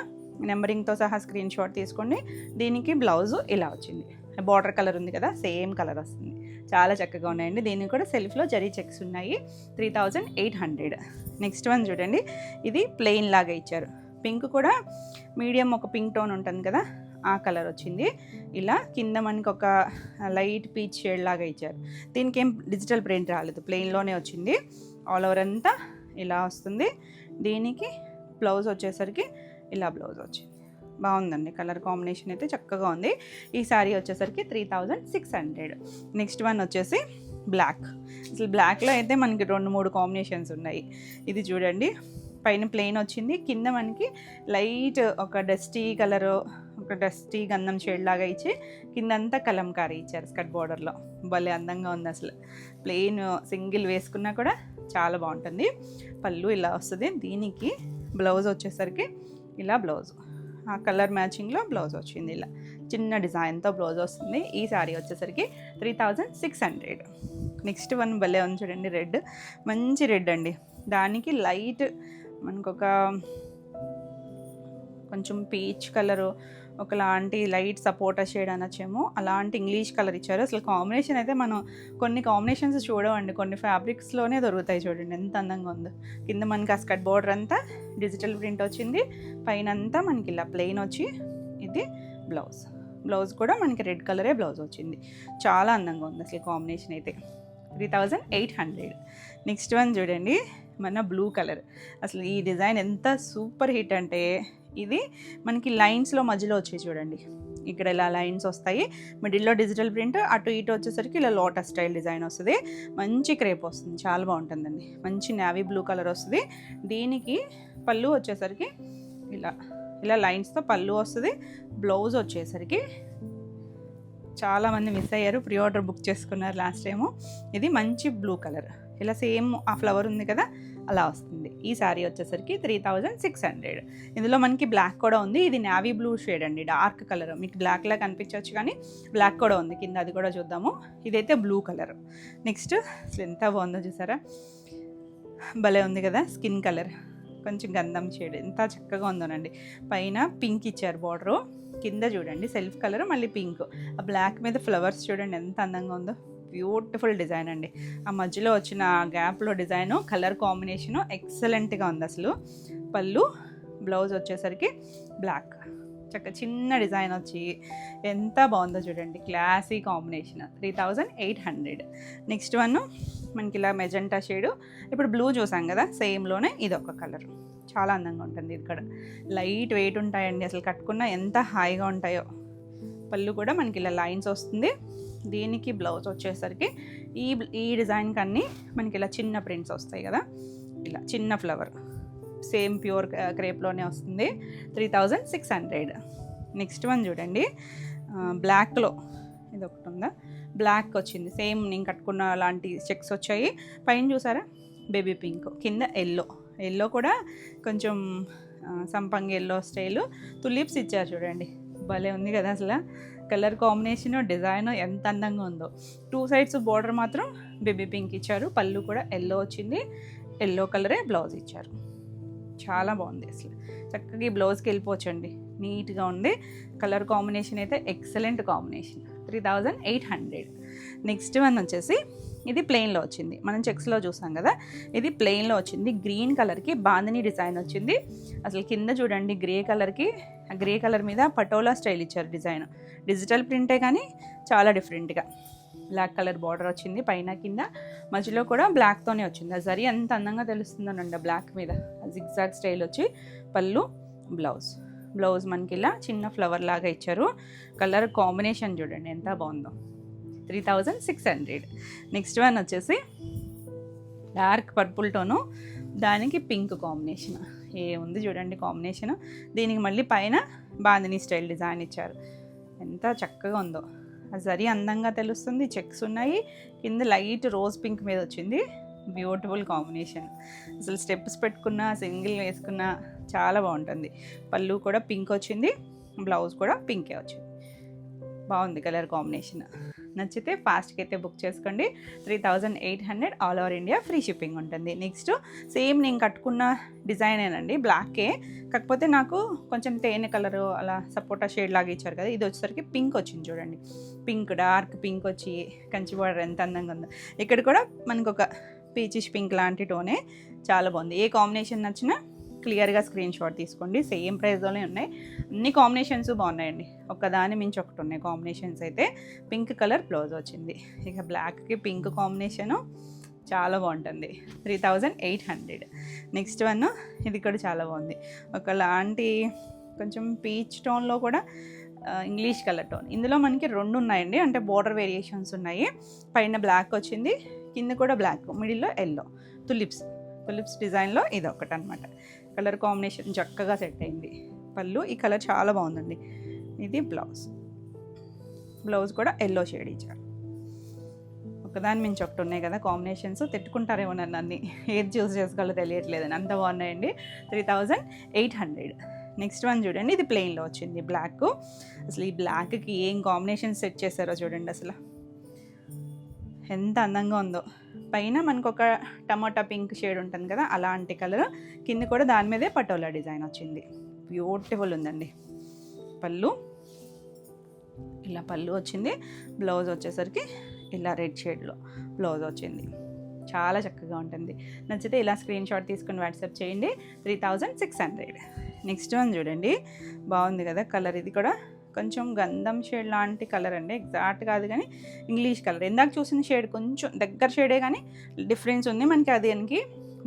నెంబరింగ్తో సహా స్క్రీన్ షాట్ తీసుకోండి. దీనికి బ్లౌజు ఇలా వచ్చింది, బార్డర్ కలర్ ఉంది కదా, సేమ్ కలర్ వస్తుంది. చాలా చక్కగా ఉన్నాయండి. దీనికి కూడా సెల్ఫ్లో జరీ చెక్స్ ఉన్నాయి. 3800. నెక్స్ట్ వన్ చూడండి, ఇది ప్లెయిన్ లాగా ఇచ్చారు. పింక్ కూడా మీడియం ఒక పింక్ టోన్ ఉంటుంది కదా, ఆ కలర్ వచ్చింది. ఇలా కింద మనకి ఒక లైట్ పీచ్ షేడ్ లాగా ఇచ్చారు. దీనికి ఏం డిజిటల్ ప్రింట్ రాలేదు, ప్లెయిన్లోనే వచ్చింది. ఆల్ ఓవర్ అంతా ఇలా వస్తుంది. దీనికి బ్లౌజ్ వచ్చేసరికి ఇలా బ్లౌజ్ వచ్చింది. బాగుందండి, కలర్ కాంబినేషన్ అయితే చక్కగా ఉంది. ఈ శారీ వచ్చేసరికి 3600. నెక్స్ట్ వన్ వచ్చేసి బ్లాక్. అసలు బ్లాక్లో అయితే మనకి 2-3 కాంబినేషన్స్ ఉన్నాయి. ఇది చూడండి, పైన ప్లెయిన్ వచ్చింది, కింద మనకి లైట్ ఒక డస్టీ కలరు, ఒక డస్టీ గంధం షేడ్ లాగా ఇచ్చి కిందంతా కలంకారీ ఇచ్చారు స్కర్ట్ బార్డర్లో. భలే అందంగా ఉంది అసలు. ప్లెయిన్ సింగిల్ వేసుకున్నా కూడా చాలా బాగుంటుంది. పళ్ళు ఇలా వస్తుంది. దీనికి బ్లౌజ్ వచ్చేసరికి ఇలా బ్లౌజ్, ఆ కలర్ మ్యాచింగ్లో బ్లౌజ్ వచ్చింది. ఇలా చిన్న డిజైన్తో బ్లౌజ్ వస్తుంది. ఈ శారీ వచ్చేసరికి 3600. నెక్స్ట్ వన్ భలే ఉంది చూడండి, రెడ్, మంచి రెడ్ అండి. దానికి లైట్ మనకొక కొంచెం పీచ్ కలరు, ఒకలాంటి లైట్ సపోటా షేడ్ అనొచ్చేమో, అలాంటి ఇంగ్లీష్ కలర్ ఇచ్చారు. అసలు కాంబినేషన్ అయితే మనం కొన్ని కాంబినేషన్స్ చూడవండి, కొన్ని ఫ్యాబ్రిక్స్లోనే దొరుకుతాయి. చూడండి ఎంత అందంగా ఉందో. కింద మనకి ఆ స్కర్ట్ బార్డర్ అంతా డిజిటల్ ప్రింట్ వచ్చింది, పైన అంతా మనకి ఇలా ప్లెయిన్ వచ్చి, ఇది బ్లౌజ్ కూడా మనకి రెడ్ కలరే బ్లౌజ్ వచ్చింది. చాలా అందంగా ఉంది అసలు కాంబినేషన్ అయితే. 3800. నెక్స్ట్ వన్ చూడండి, మన బ్లూ కలర్. అసలు ఈ డిజైన్ ఎంత సూపర్ హిట్ అంటే, ఇది మనకి లైన్స్లో మధ్యలో వచ్చాయి చూడండి, ఇక్కడ ఇలా లైన్స్ వస్తాయి, మిడిల్లో డిజిటల్ ప్రింట్, అటు ఇటు వచ్చేసరికి ఇలా లోటస్ స్టైల్ డిజైన్ వస్తుంది. మంచి క్రేప్ వస్తుంది, చాలా బాగుంటుందండి. మంచి నేవీ బ్లూ కలర్ వస్తుంది. దీనికి పళ్ళు వచ్చేసరికి ఇలా లైన్స్తో పళ్ళు వస్తుంది. బ్లౌజ్ వచ్చేసరికి చాలామంది మిస్ అయ్యారు, ప్రీ ఆర్డర్ బుక్ చేసుకున్నారు లాస్ట్ టైము. ఇది మంచి బ్లూ కలర్, ఇలా సేమ్ ఆ ఫ్లవర్ ఉంది కదా అలా వస్తుంది. ఈ శారీ వచ్చేసరికి 3600. ఇందులో మనకి బ్లాక్ కూడా ఉంది. ఇది నేవీ బ్లూ షేడ్ అండి, డార్క్ కలర్. మీకు బ్లాక్ లా కనిపించవచ్చు కానీ బ్లాక్ కూడా ఉంది కింద, అది కూడా చూద్దాము. ఇదైతే బ్లూ కలర్. నెక్స్ట్ అసలు ఎంత బాగుందో చూసారా, భలే ఉంది కదా, స్కిన్ కలర్. కొంచెం గంధం షేడ్, ఎంత చక్కగా ఉందోనండి. పైన పింక్ ఇచ్చారు బార్డరు, కింద చూడండి సెల్ఫ్ కలర్ మళ్ళీ పింక్, ఆ బ్లాక్ మీద ఫ్లవర్స్ చూడండి ఎంత అందంగా ఉందో. బ్యూటిఫుల్ డిజైన్ అండి. ఆ మధ్యలో వచ్చిన గ్యాప్లో డిజైను, కలర్ కాంబినేషను ఎక్సలెంట్గా ఉంది అసలు. పళ్ళు, బ్లౌజ్ వచ్చేసరికి బ్లాక్, చక్క చిన్న డిజైన్ వచ్చి ఎంత బాగుందో చూడండి. Classy combination. 3800. నెక్స్ట్ వన్ మనకి ఇలా మెజెంటా షేడు. ఇప్పుడు బ్లూ చూసాం కదా, సేమ్లోనే ఇది ఒక కలర్, చాలా అందంగా ఉంటుంది. ఇక్కడ లైట్ వెయిట్ ఉంటాయండి, అసలు కట్టుకున్నా ఎంత హాయిగా ఉంటాయో. పళ్ళు కూడా మనకి ఇలా లైన్స్ వస్తుంది. దీనికి బ్లౌజ్ వచ్చేసరికి ఈ డిజైన్కి అన్నీ మనకి ఇలా చిన్న ప్రింట్స్ వస్తాయి కదా, ఇలా చిన్న ఫ్లవర్, సేమ్ ప్యూర్ క్రేప్లోనే వస్తుంది. 3600. నెక్స్ట్ వన్ చూడండి, బ్లాక్లో ఇది ఒకటి ఉందా, బ్లాక్ వచ్చింది, సేమ్ నేను కట్టుకున్న లాంటి చెక్స్ వచ్చాయి. పైన చూసారా బేబీ పింక్, కింద ఎల్లో కూడా కొంచెం సంపంగి ఎల్లో స్టైలు, తులిప్స్ ఇచ్చారు చూడండి, భలే ఉంది కదా అసలు. కలర్ కాంబినేషన్, డిజైన్ ఎంత అందంగా ఉందో. 2 సైడ్స్ బోర్డర్ మాత్రం బేబీ పింక్ ఇచ్చారు, పళ్ళు కూడా ఎల్లో వచ్చింది, ఎల్లో కలరే బ్లౌజ్ ఇచ్చారు. చాలా బాగుంది అసలు, చక్కగా ఈ బ్లౌజ్కి వెళ్ళిపోవచ్చండి, నీట్గా ఉంది. కలర్ కాంబినేషన్ అయితే ఎక్సలెంట్ కాంబినేషన్. 3800. నెక్స్ట్ వన్ వచ్చేసి ఇది ప్లెయిన్లో వచ్చింది, మనం చెక్స్లో చూసాం కదా, ఇది ప్లెయిన్లో వచ్చింది. గ్రీన్ కలర్కి బాందిని డిజైన్ వచ్చింది. అసలు కింద చూడండి గ్రే కలర్కి, గ్రే కలర్ మీద పటోలా స్టైల్ ఇచ్చారు డిజైన్. డిజిటల్ ప్రింటే కానీ చాలా డిఫరెంట్గా. బ్లాక్ కలర్ బార్డర్ వచ్చింది పైన కింద, మధ్యలో కూడా బ్లాక్తోనే వచ్చింది. ఆ జరీ ఎంత అందంగా తెలుస్తుందనండి బ్లాక్ మీద, జిగ్జాగ్ స్టైల్ వచ్చి. పళ్ళు, బ్లౌజ్ మనకి ఇలా చిన్న ఫ్లవర్ లాగా ఇచ్చారు. కలర్ కాంబినేషన్ చూడండి ఎంత బాగుందో. 3600. నెక్స్ట్ వన్ వచ్చేసి డార్క్ పర్పుల్ టోను, దానికి పింక్ కాంబినేషన్. ఏముంది చూడండి కాంబినేషన్. దీనికి మళ్ళీ పైన బాందిని స్టైల్ డిజైన్ ఇచ్చారు, ఎంత చక్కగా ఉందో. ఆ జరీ అందంగా తెలుస్తుంది, చెక్స్ ఉన్నాయి, కింద లైట్ రోజ్ పింక్ మీద వచ్చింది. Beautiful combination. అసలు స్టెప్స్ పెట్టుకున్నా, సింగిల్ వేసుకున్నా చాలా బాగుంటుంది. పళ్ళు కూడా పింక్ వచ్చింది, బ్లౌజ్ కూడా పింకే వచ్చింది. బాగుంది కలర్ కాంబినేషన్. నచ్చితే ఫాస్ట్గా అయితే బుక్ చేసుకోండి. 3800 all over India, free shipping ఉంటుంది. నెక్స్ట్ సేమ్ నేను కట్టుకున్న డిజైనేనండి, బ్లాకే, కాకపోతే నాకు కొంచెం తేనె కలరు అలా సపోటా షేడ్ లాగా ఇచ్చారు కదా, ఇది వచ్చేసరికి పింక్ వచ్చింది చూడండి. పింక్, డార్క్ పింక్ వచ్చి కంచి బార్డర్ ఎంత అందంగా ఉందో. ఇక్కడ కూడా మనకు ఒక పీచిష్ పింక్ లాంటి టోనే, చాలా బాగుంది. ఏ కాంబినేషన్ నచ్చినా క్లియర్గా స్క్రీన్ షాట్ తీసుకోండి. సేమ్ ప్రైస్లోనే ఉన్నాయి, అన్ని కాంబినేషన్స్ బాగున్నాయండి, ఒకదాని మించి ఒకటి ఉన్నాయి కాంబినేషన్స్ అయితే. పింక్ కలర్ బ్లౌజ్ వచ్చింది, ఇక బ్లాక్కి పింక్ కాంబినేషను చాలా బాగుంటుంది. 3800. నెక్స్ట్ వన్ ఇది కూడా చాలా బాగుంది, ఒకలాంటి కొంచెం పీచ్ టోన్లో కూడా ఇంగ్లీష్ కలర్ టోన్. ఇందులో మనకి 2 ఉన్నాయండి, అంటే బోర్డర్ వేరియేషన్స్ ఉన్నాయి. పైన బ్లాక్ వచ్చింది, కింద కూడా బ్లాక్, మిడిల్లో ఎల్లో, తులిప్స్ డిజైన్లో ఇది ఒకటి అనమాట. కలర్ కాంబినేషన్ చక్కగా సెట్ అయింది. పళ్ళు, ఈ కలర్ చాలా బాగుందండి. ఇది బ్లౌజ్ కూడా ఎల్లో షేడ్ ఇచ్చారు. ఒకదాని మించి ఒకటి ఉన్నాయి కదా కాంబినేషన్స్, తిట్టుకుంటారేమో నన్ను అన్ని, ఏది చూస్ చేసుకోవాలో తెలియట్లేదని, అంత బాగున్నాయండి. 3800. నెక్స్ట్ వన్ చూడండి, ఇది ప్లెయిన్లో వచ్చింది బ్లాక్. అసలు ఈ బ్లాక్కి ఏం కాంబినేషన్ సెట్ చేశారో చూడండి, అసలు ఎంత అందంగా ఉందో. పైన మనకు ఒక టమాటా పింక్ షేడ్ ఉంటుంది కదా, అలాంటి కలర్, కింద కూడా దాని మీదే పటోలా డిజైన్ వచ్చింది. బ్యూటిఫుల్ ఉందండి. పళ్ళు ఇలా పళ్ళు వచ్చింది, బ్లౌజ్ వచ్చేసరికి ఇలా రెడ్ షేడ్లో బ్లౌజ్ వచ్చింది. చాలా చక్కగా ఉంటుంది. నచ్చితే ఇలా స్క్రీన్ షాట్ తీసుకుని వాట్సాప్ చేయండి. 3600. నెక్స్ట్ వన్ చూడండి, బాగుంది కదా కలర్. ఇది కూడా కొంచెం గంధం షేడ్ లాంటి కలర్ అండి, ఎగ్జాక్ట్ కాదు కానీ ఇంగ్లీష్ కలర్. ఇందాక చూసిన షేడ్ కొంచెం దగ్గర షేడే కానీ డిఫరెన్స్ ఉంది మనకి. అది దానికి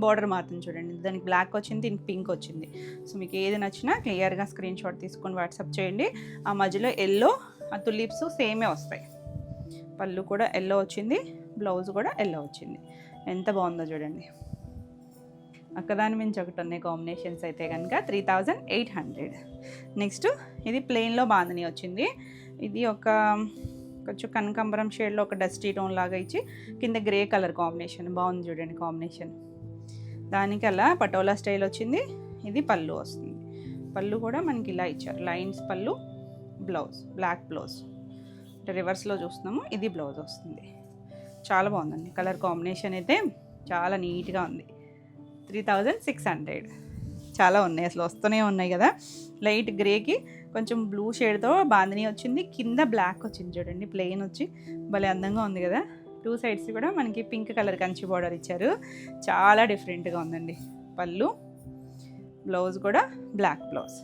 బార్డర్ మాత్రం చూడండి, దానికి బ్లాక్ వచ్చింది, దీనికి పింక్ వచ్చింది. సో మీకు ఏది నచ్చినా క్లియర్గా స్క్రీన్ షాట్ తీసుకొని వాట్సాప్ చేయండి. ఆ మధ్యలో ఎల్లో, ఆ తులిప్స్ సేమే వస్తాయి. పళ్ళు కూడా ఎల్లో వచ్చింది, బ్లౌజ్ కూడా ఎల్లో వచ్చింది. ఎంత బాగుందో చూడండి, ఒక్కదాని మించి ఒకటి ఉన్నాయి కాంబినేషన్స్ అయితే కనుక. 3800. నెక్స్ట్ ఇది ప్లెయిన్లో బాందిని వచ్చింది. ఇది ఒక కొంచెం కనకాంబరం షేడ్లో ఒక డస్టీ టోన్ లాగా ఇచ్చి కింద గ్రే కలర్ కాంబినేషన్, బాగుంది చూడండి కాంబినేషన్. దానికి అలా పటోలా స్టైల్ వచ్చింది. ఇది పళ్ళు వస్తుంది, పళ్ళు కూడా మనకి ఇలా ఇచ్చారు, లైన్స్ పళ్ళు, బ్లౌజ్ బ్లాక్ బ్లౌజ్, అంటే రివర్స్లో చూస్తున్నాము. ఇది బ్లౌజ్ వస్తుంది. చాలా బాగుందండి, కలర్ కాంబినేషన్ అయితే చాలా నీట్గా ఉంది. 3600. చాలా ఉన్నాయి, అసలు వస్తూనే ఉన్నాయి కదా. లైట్ గ్రేకి కొంచెం బ్లూ షేడ్తో బాందిని వచ్చింది, కింద బ్లాక్ వచ్చింది చూడండి, ప్లెయిన్ వచ్చి భలే అందంగా ఉంది కదా. 2 సైడ్స్ కూడా మనకి పింక్ కలర్ కంచి బార్డర్ ఇచ్చారు, చాలా డిఫరెంట్గా ఉందండి. పళ్ళు, బ్లౌజ్ కూడా బ్లాక్ బ్లౌజ్,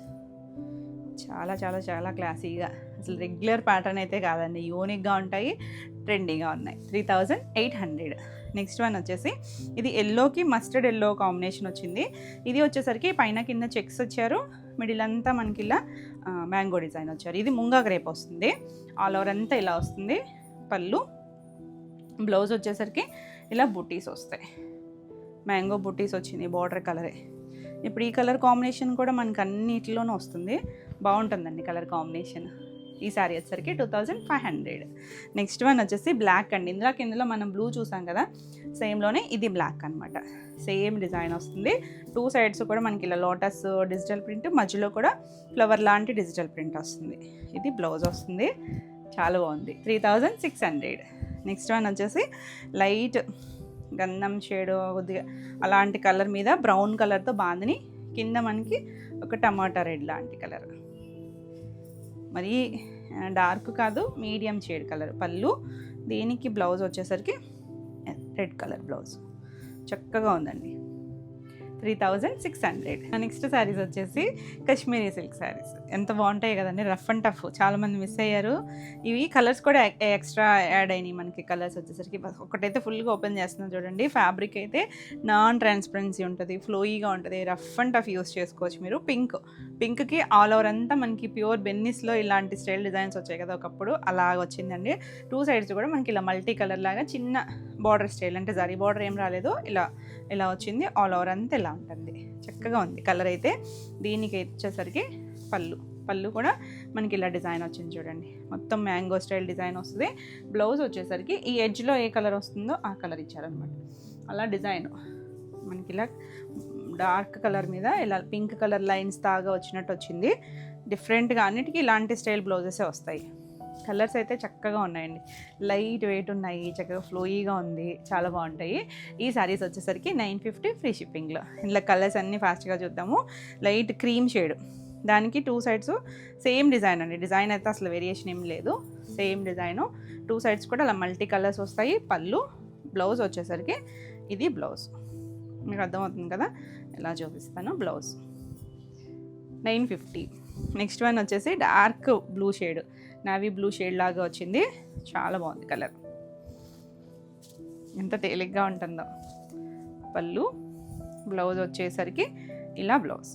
చాలా చాలా చాలా క్లాసీగా, అసలు రెగ్యులర్ ప్యాటర్న్ అయితే కాదండి, యూనిక్గా ఉంటాయి, ట్రెండీగా ఉన్నాయి. 3800. నెక్స్ట్ వన్ వచ్చేసి ఇది ఎల్లోకి మస్టర్డ్ ఎల్లో కాంబినేషన్ వచ్చింది. ఇది వచ్చేసరికి పైన కింద చెక్స్ వచ్చారు, మిడిల్ అంతా మనకి ఇలా మ్యాంగో డిజైన్ వచ్చారు. ఇది ముంగా గ్రేప్ వస్తుంది, ఆల్ ఓవర్ అంతా ఇలా వస్తుంది. పళ్ళు, బ్లౌజ్ వచ్చేసరికి ఇలా బుట్టీస్ వస్తాయి, మ్యాంగో బుట్టీస్ వచ్చింది, బార్డర్ కలరే. ఇప్పుడు ఈ కలర్ కాంబినేషన్ కూడా మనకి అన్నిటిలోనూ వస్తుంది, బాగుంటుందండి కలర్ కాంబినేషన్. ఈ శారీ వచ్చేసరికి 2500. నెక్స్ట్ వన్ వచ్చేసి బ్లాక్ అండి. ఇందులో మనం బ్లూ చూసాం కదా, సేమ్లోనే ఇది బ్లాక్ అనమాట. సేమ్ డిజైన్ వస్తుంది, 2 సైడ్స్ కూడా మనకి ఇలా లోటస్ డిజిటల్ ప్రింట్, మధ్యలో కూడా ఫ్లవర్ లాంటి డిజిటల్ ప్రింట్ వస్తుంది. ఇది బ్లౌజ్ వస్తుంది, చాలా బాగుంది. 3600. నెక్స్ట్ వన్ వచ్చేసి లైట్ గంధం షేడ్ కొద్దిగా అలాంటి కలర్ మీద బ్రౌన్ కలర్తో బాందిని, కింద మనకి ఒక టమాటా రెడ్ లాంటి కలర్, మరి డార్క్ కాదు మీడియం షేడ్ కలర్. పళ్ళు, దీనికి బ్లౌజ్ వచ్చేసరికి రెడ్ కలర్ బ్లౌజ్, చక్కగా ఉందండి. 3600. నెక్స్ట్ శారీస్ వచ్చేసి కాశ్మీరీ సిల్క్ శారీస్, ఎంత బాగుంటాయి కదండి, రఫ్ అండ్ టఫ్, చాలామంది మిస్ అయ్యారు. ఇవి కలర్స్ కూడా ఎక్స్ట్రా యాడ్ అయినాయి మనకి. కలర్స్ వచ్చేసరికి ఒకటైతే ఫుల్గా ఓపెన్ చేస్తున్నాం చూడండి. ఫ్యాబ్రిక్ అయితే నాన్ ట్రాన్స్పరెన్సీ ఉంటుంది, ఫ్లోయీగా ఉంటుంది, రఫ్ అండ్ టఫ్ యూస్ చేసుకోవచ్చు మీరు. పింక్కి ఆల్ ఓవర్ అంతా మనకి ప్యూర్ బెన్నిస్లో ఇలాంటి స్టైల్ డిజైన్స్ వచ్చాయి కదా ఒకప్పుడు, అలాగ వచ్చిందండి. 2 సైడ్స్ కూడా మనకి ఇలా మల్టీ కలర్ లాగా చిన్న బార్డర్ స్టైల్, అంటే జరీ బార్డర్ ఏం రాలేదు, ఇలా వచ్చింది, ఆల్ ఓవర్ అంతా ఇలా ఉంటుంది, చక్కగా ఉంది కలర్ అయితే. దీనికి వచ్చేసరికి పళ్ళు కూడా మనకి ఇలా డిజైన్ వచ్చింది చూడండి, మొత్తం మ్యాంగో స్టైల్ డిజైన్ వస్తుంది. బ్లౌజ్ వచ్చేసరికి ఈ ఎడ్జ్లో ఏ కలర్ వస్తుందో ఆ కలర్ ఇచ్చారనమాట, అలా డిజైన్ మనకి ఇలా డార్క్ కలర్ మీద ఇలా పింక్ కలర్ లైన్స్ తాగా వచ్చినట్టు వచ్చింది. డిఫరెంట్గా అన్నిటికీ ఇలాంటి స్టైల్ బ్లౌజెసే వస్తాయి. కలర్స్ అయితే చక్కగా ఉన్నాయండి, లైట్ వెయిట్ ఉన్నాయి, చక్కగా ఫ్లోయీగా ఉంది, చాలా బాగుంటాయి. ఈ శారీస్ వచ్చేసరికి 950 ఫ్రీ షిప్పింగ్లో. ఇందులో కలర్స్ అన్నీ ఫాస్ట్గా చూద్దాము. లైట్ క్రీమ్ షేడ్, దానికి 2 సైడ్స్ సేమ్ డిజైన్ అండి, డిజైన్ అయితే అసలు వేరియేషన్ ఏం లేదు, సేమ్ డిజైను. 2 సైడ్స్ కూడా అలా మల్టీ కలర్స్ వస్తాయి. పళ్ళు, బ్లౌజ్ వచ్చేసరికి ఇది బ్లౌజ్, మీకు అర్థమవుతుంది కదా, ఇలా చూపిస్తాను. బ్లౌజ్ 950. నెక్స్ట్ వన్ వచ్చేసి dark blue shade, navy blue shade లాగా వచ్చింది, చాలా బాగుంది కలర్, ఎంత తేలిగ్గా ఉంటుందో. పళ్ళు, బ్లౌజ్ వచ్చేసరికి ఇలా బ్లౌజ్.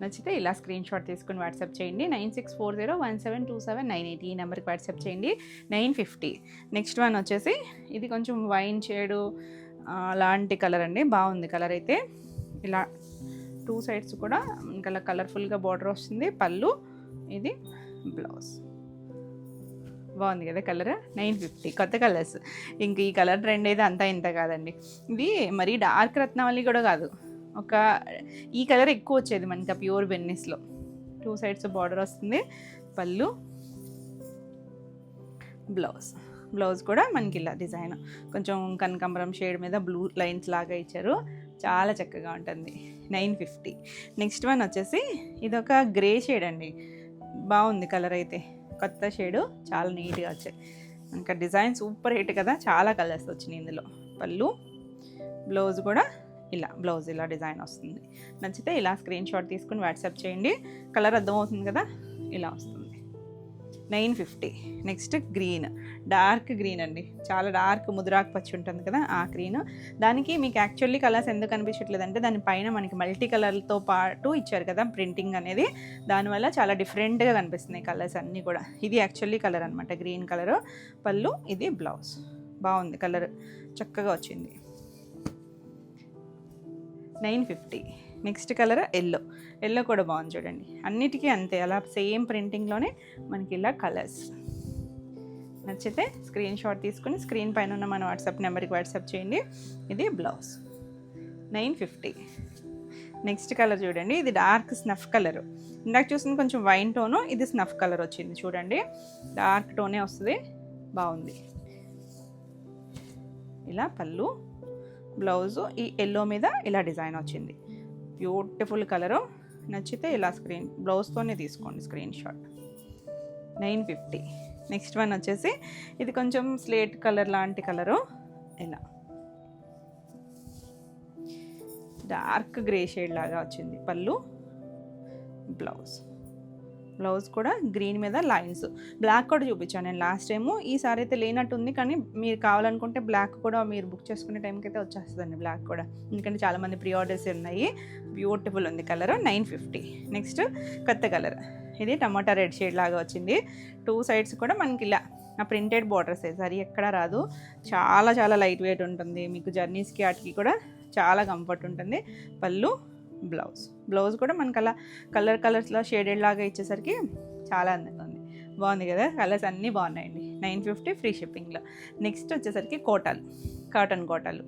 నచ్చితే ఇలా స్క్రీన్ షాట్ తీసుకుని వాట్సాప్ చేయండి. 9640172798 ఈ నెంబర్కి వాట్సాప్ చేయండి. 950. నెక్స్ట్ వన్ వచ్చేసి ఇది కొంచెం వైన్ షేడు అలాంటి కలర్ అండి, బాగుంది కలర్ అయితే. ఇలా 2 సైడ్స్ కూడా ఇంకా కలర్ఫుల్గా బార్డర్ వస్తుంది. పళ్ళు, ఇది బ్లౌజ్, బాగుంది కదా కలర్. 950. కొత్త కలర్స్, ఇంక ఈ కలర్ ట్రెండ్ అయితే అంతా ఇంత కాదండి. ఇది మరీ డార్క్ రత్నావళి కూడా కాదు, ఈ కలర్ ఎక్కువ వచ్చేది మనకి ప్యూర్ బెన్నిస్లో. 2 సైడ్స్ బార్డర్ వస్తుంది. పళ్ళు, బ్లౌజ్ కూడా మనకి ఇలా డిజైన్ కొంచెం కనకాంబరం షేడ్ మీద బ్లూ లైన్స్ లాగా ఇచ్చారు, చాలా చక్కగా ఉంటుంది. 950. నెక్స్ట్ వన్ వచ్చేసి ఇదొక గ్రే షేడ్ అండి, బాగుంది కలర్ అయితే, కొత్త షేడు, చాలా నీట్గా వచ్చాయి. ఇంకా డిజైన్ సూపర్ హిట్ కదా, చాలా కలర్స్ వచ్చినాయి ఇందులో. పళ్ళు, బ్లౌజ్ కూడా బ్లౌజ్ ఇలా డిజైన్ వస్తుంది. నచ్చితే ఇలా స్క్రీన్ షాట్ తీసుకుని వాట్సాప్ చేయండి. కలర్ అర్థమవుతుంది కదా, ఇలా వస్తుంది. 950. నెక్స్ట్ గ్రీన్, డార్క్ గ్రీన్ అండి, చాలా డార్క్ ముదురాకు పచ్చి ఉంటుంది కదా ఆ గ్రీన్. దానికి మీకు యాక్చువల్లీ కలర్స్ ఎందుకు అనిపించట్లేదు అంటే దానిపైన మనకి మల్టీ కలర్తో పాటు ఇచ్చారు కదా ప్రింటింగ్ అనేది, దానివల్ల చాలా డిఫరెంట్గా కనిపిస్తున్నాయి కలర్స్ అన్నీ కూడా. ఇది యాక్చువల్లీ కలర్ అనమాట, గ్రీన్ కలర్. పళ్ళు, ఇది బ్లౌజ్, బాగుంది కలర్, చక్కగా వచ్చింది. 950. నెక్స్ట్ కలర్ ఎల్లో కూడా బాగుంది చూడండి, అన్నిటికీ అంతే, అలా సేమ్ ప్రింటింగ్లోనే మనకి ఇలా కలర్స్. నచ్చితే స్క్రీన్ షాట్ తీసుకుని స్క్రీన్ పైన ఉన్న మన వాట్సాప్ నెంబర్కి వాట్సాప్ చేయండి. ఇది బ్లౌజ్. 950. నెక్స్ట్ కలర్ చూడండి, ఇది డార్క్ స్నఫ్ కలర్. ఇందాక చూసింది కొంచెం వైన్ టోను, ఇది స్నఫ్ కలర్ వచ్చింది చూడండి, డార్క్ టోనే వస్తుంది, బాగుంది. ఇలా పళ్ళు, బ్లౌజు ఈ ఎల్లో మీద ఇలా డిజైన్ వచ్చింది. Beautiful colour. నచ్చితే ఇలా బ్లౌజ్తోనే తీసుకోండి స్క్రీన్ షాట్. 950. నెక్స్ట్ వన్ వచ్చేసి ఇది కొంచెం స్లేట్ కలర్ లాంటి కలరు, ఇలా డార్క్ గ్రే షేడ్ లాగా వచ్చింది పళ్ళు. బ్లౌజ్ కూడా గ్రీన్ మీద లైన్స్. బ్లాక్ కూడా చూపించాను నేను లాస్ట్ టైము, ఈసారి అయితే లేనట్టుంది, కానీ మీరు కావాలనుకుంటే బ్లాక్ కూడా మీరు బుక్ చేసుకునే టైంకి అయితే వచ్చేస్తుందండి బ్లాక్ కూడా, ఎందుకంటే చాలామంది ప్రీ ఆర్డర్స్ ఉన్నాయి. బ్యూటిఫుల్ ఉంది కలర్. 950. నెక్స్ట్ కొత్త కలర్, ఇది టమాటా రెడ్ షేడ్ లాగా వచ్చింది. 2 సైడ్స్ కూడా మనకి ఇలా ప్రింటెడ్ బార్డర్స్ సరి ఎక్కడా రాదు. చాలా చాలా లైట్ వెయిట్ ఉంటుంది, మీకు జర్నీస్కి వాటికి కూడా చాలా కంఫర్ట్ ఉంటుంది. పళ్ళు, బ్లౌజ్ కూడా మనకు అలా కలర్స్లో షేడెడ్ లాగా ఇచ్చేసరికి చాలా అందంగా ఉంది. బాగుంది కదా, కలర్స్ అన్నీ బాగున్నాయండి. 950 ఫ్రీ షిప్పింగ్లో. నెక్స్ట్ వచ్చేసరికి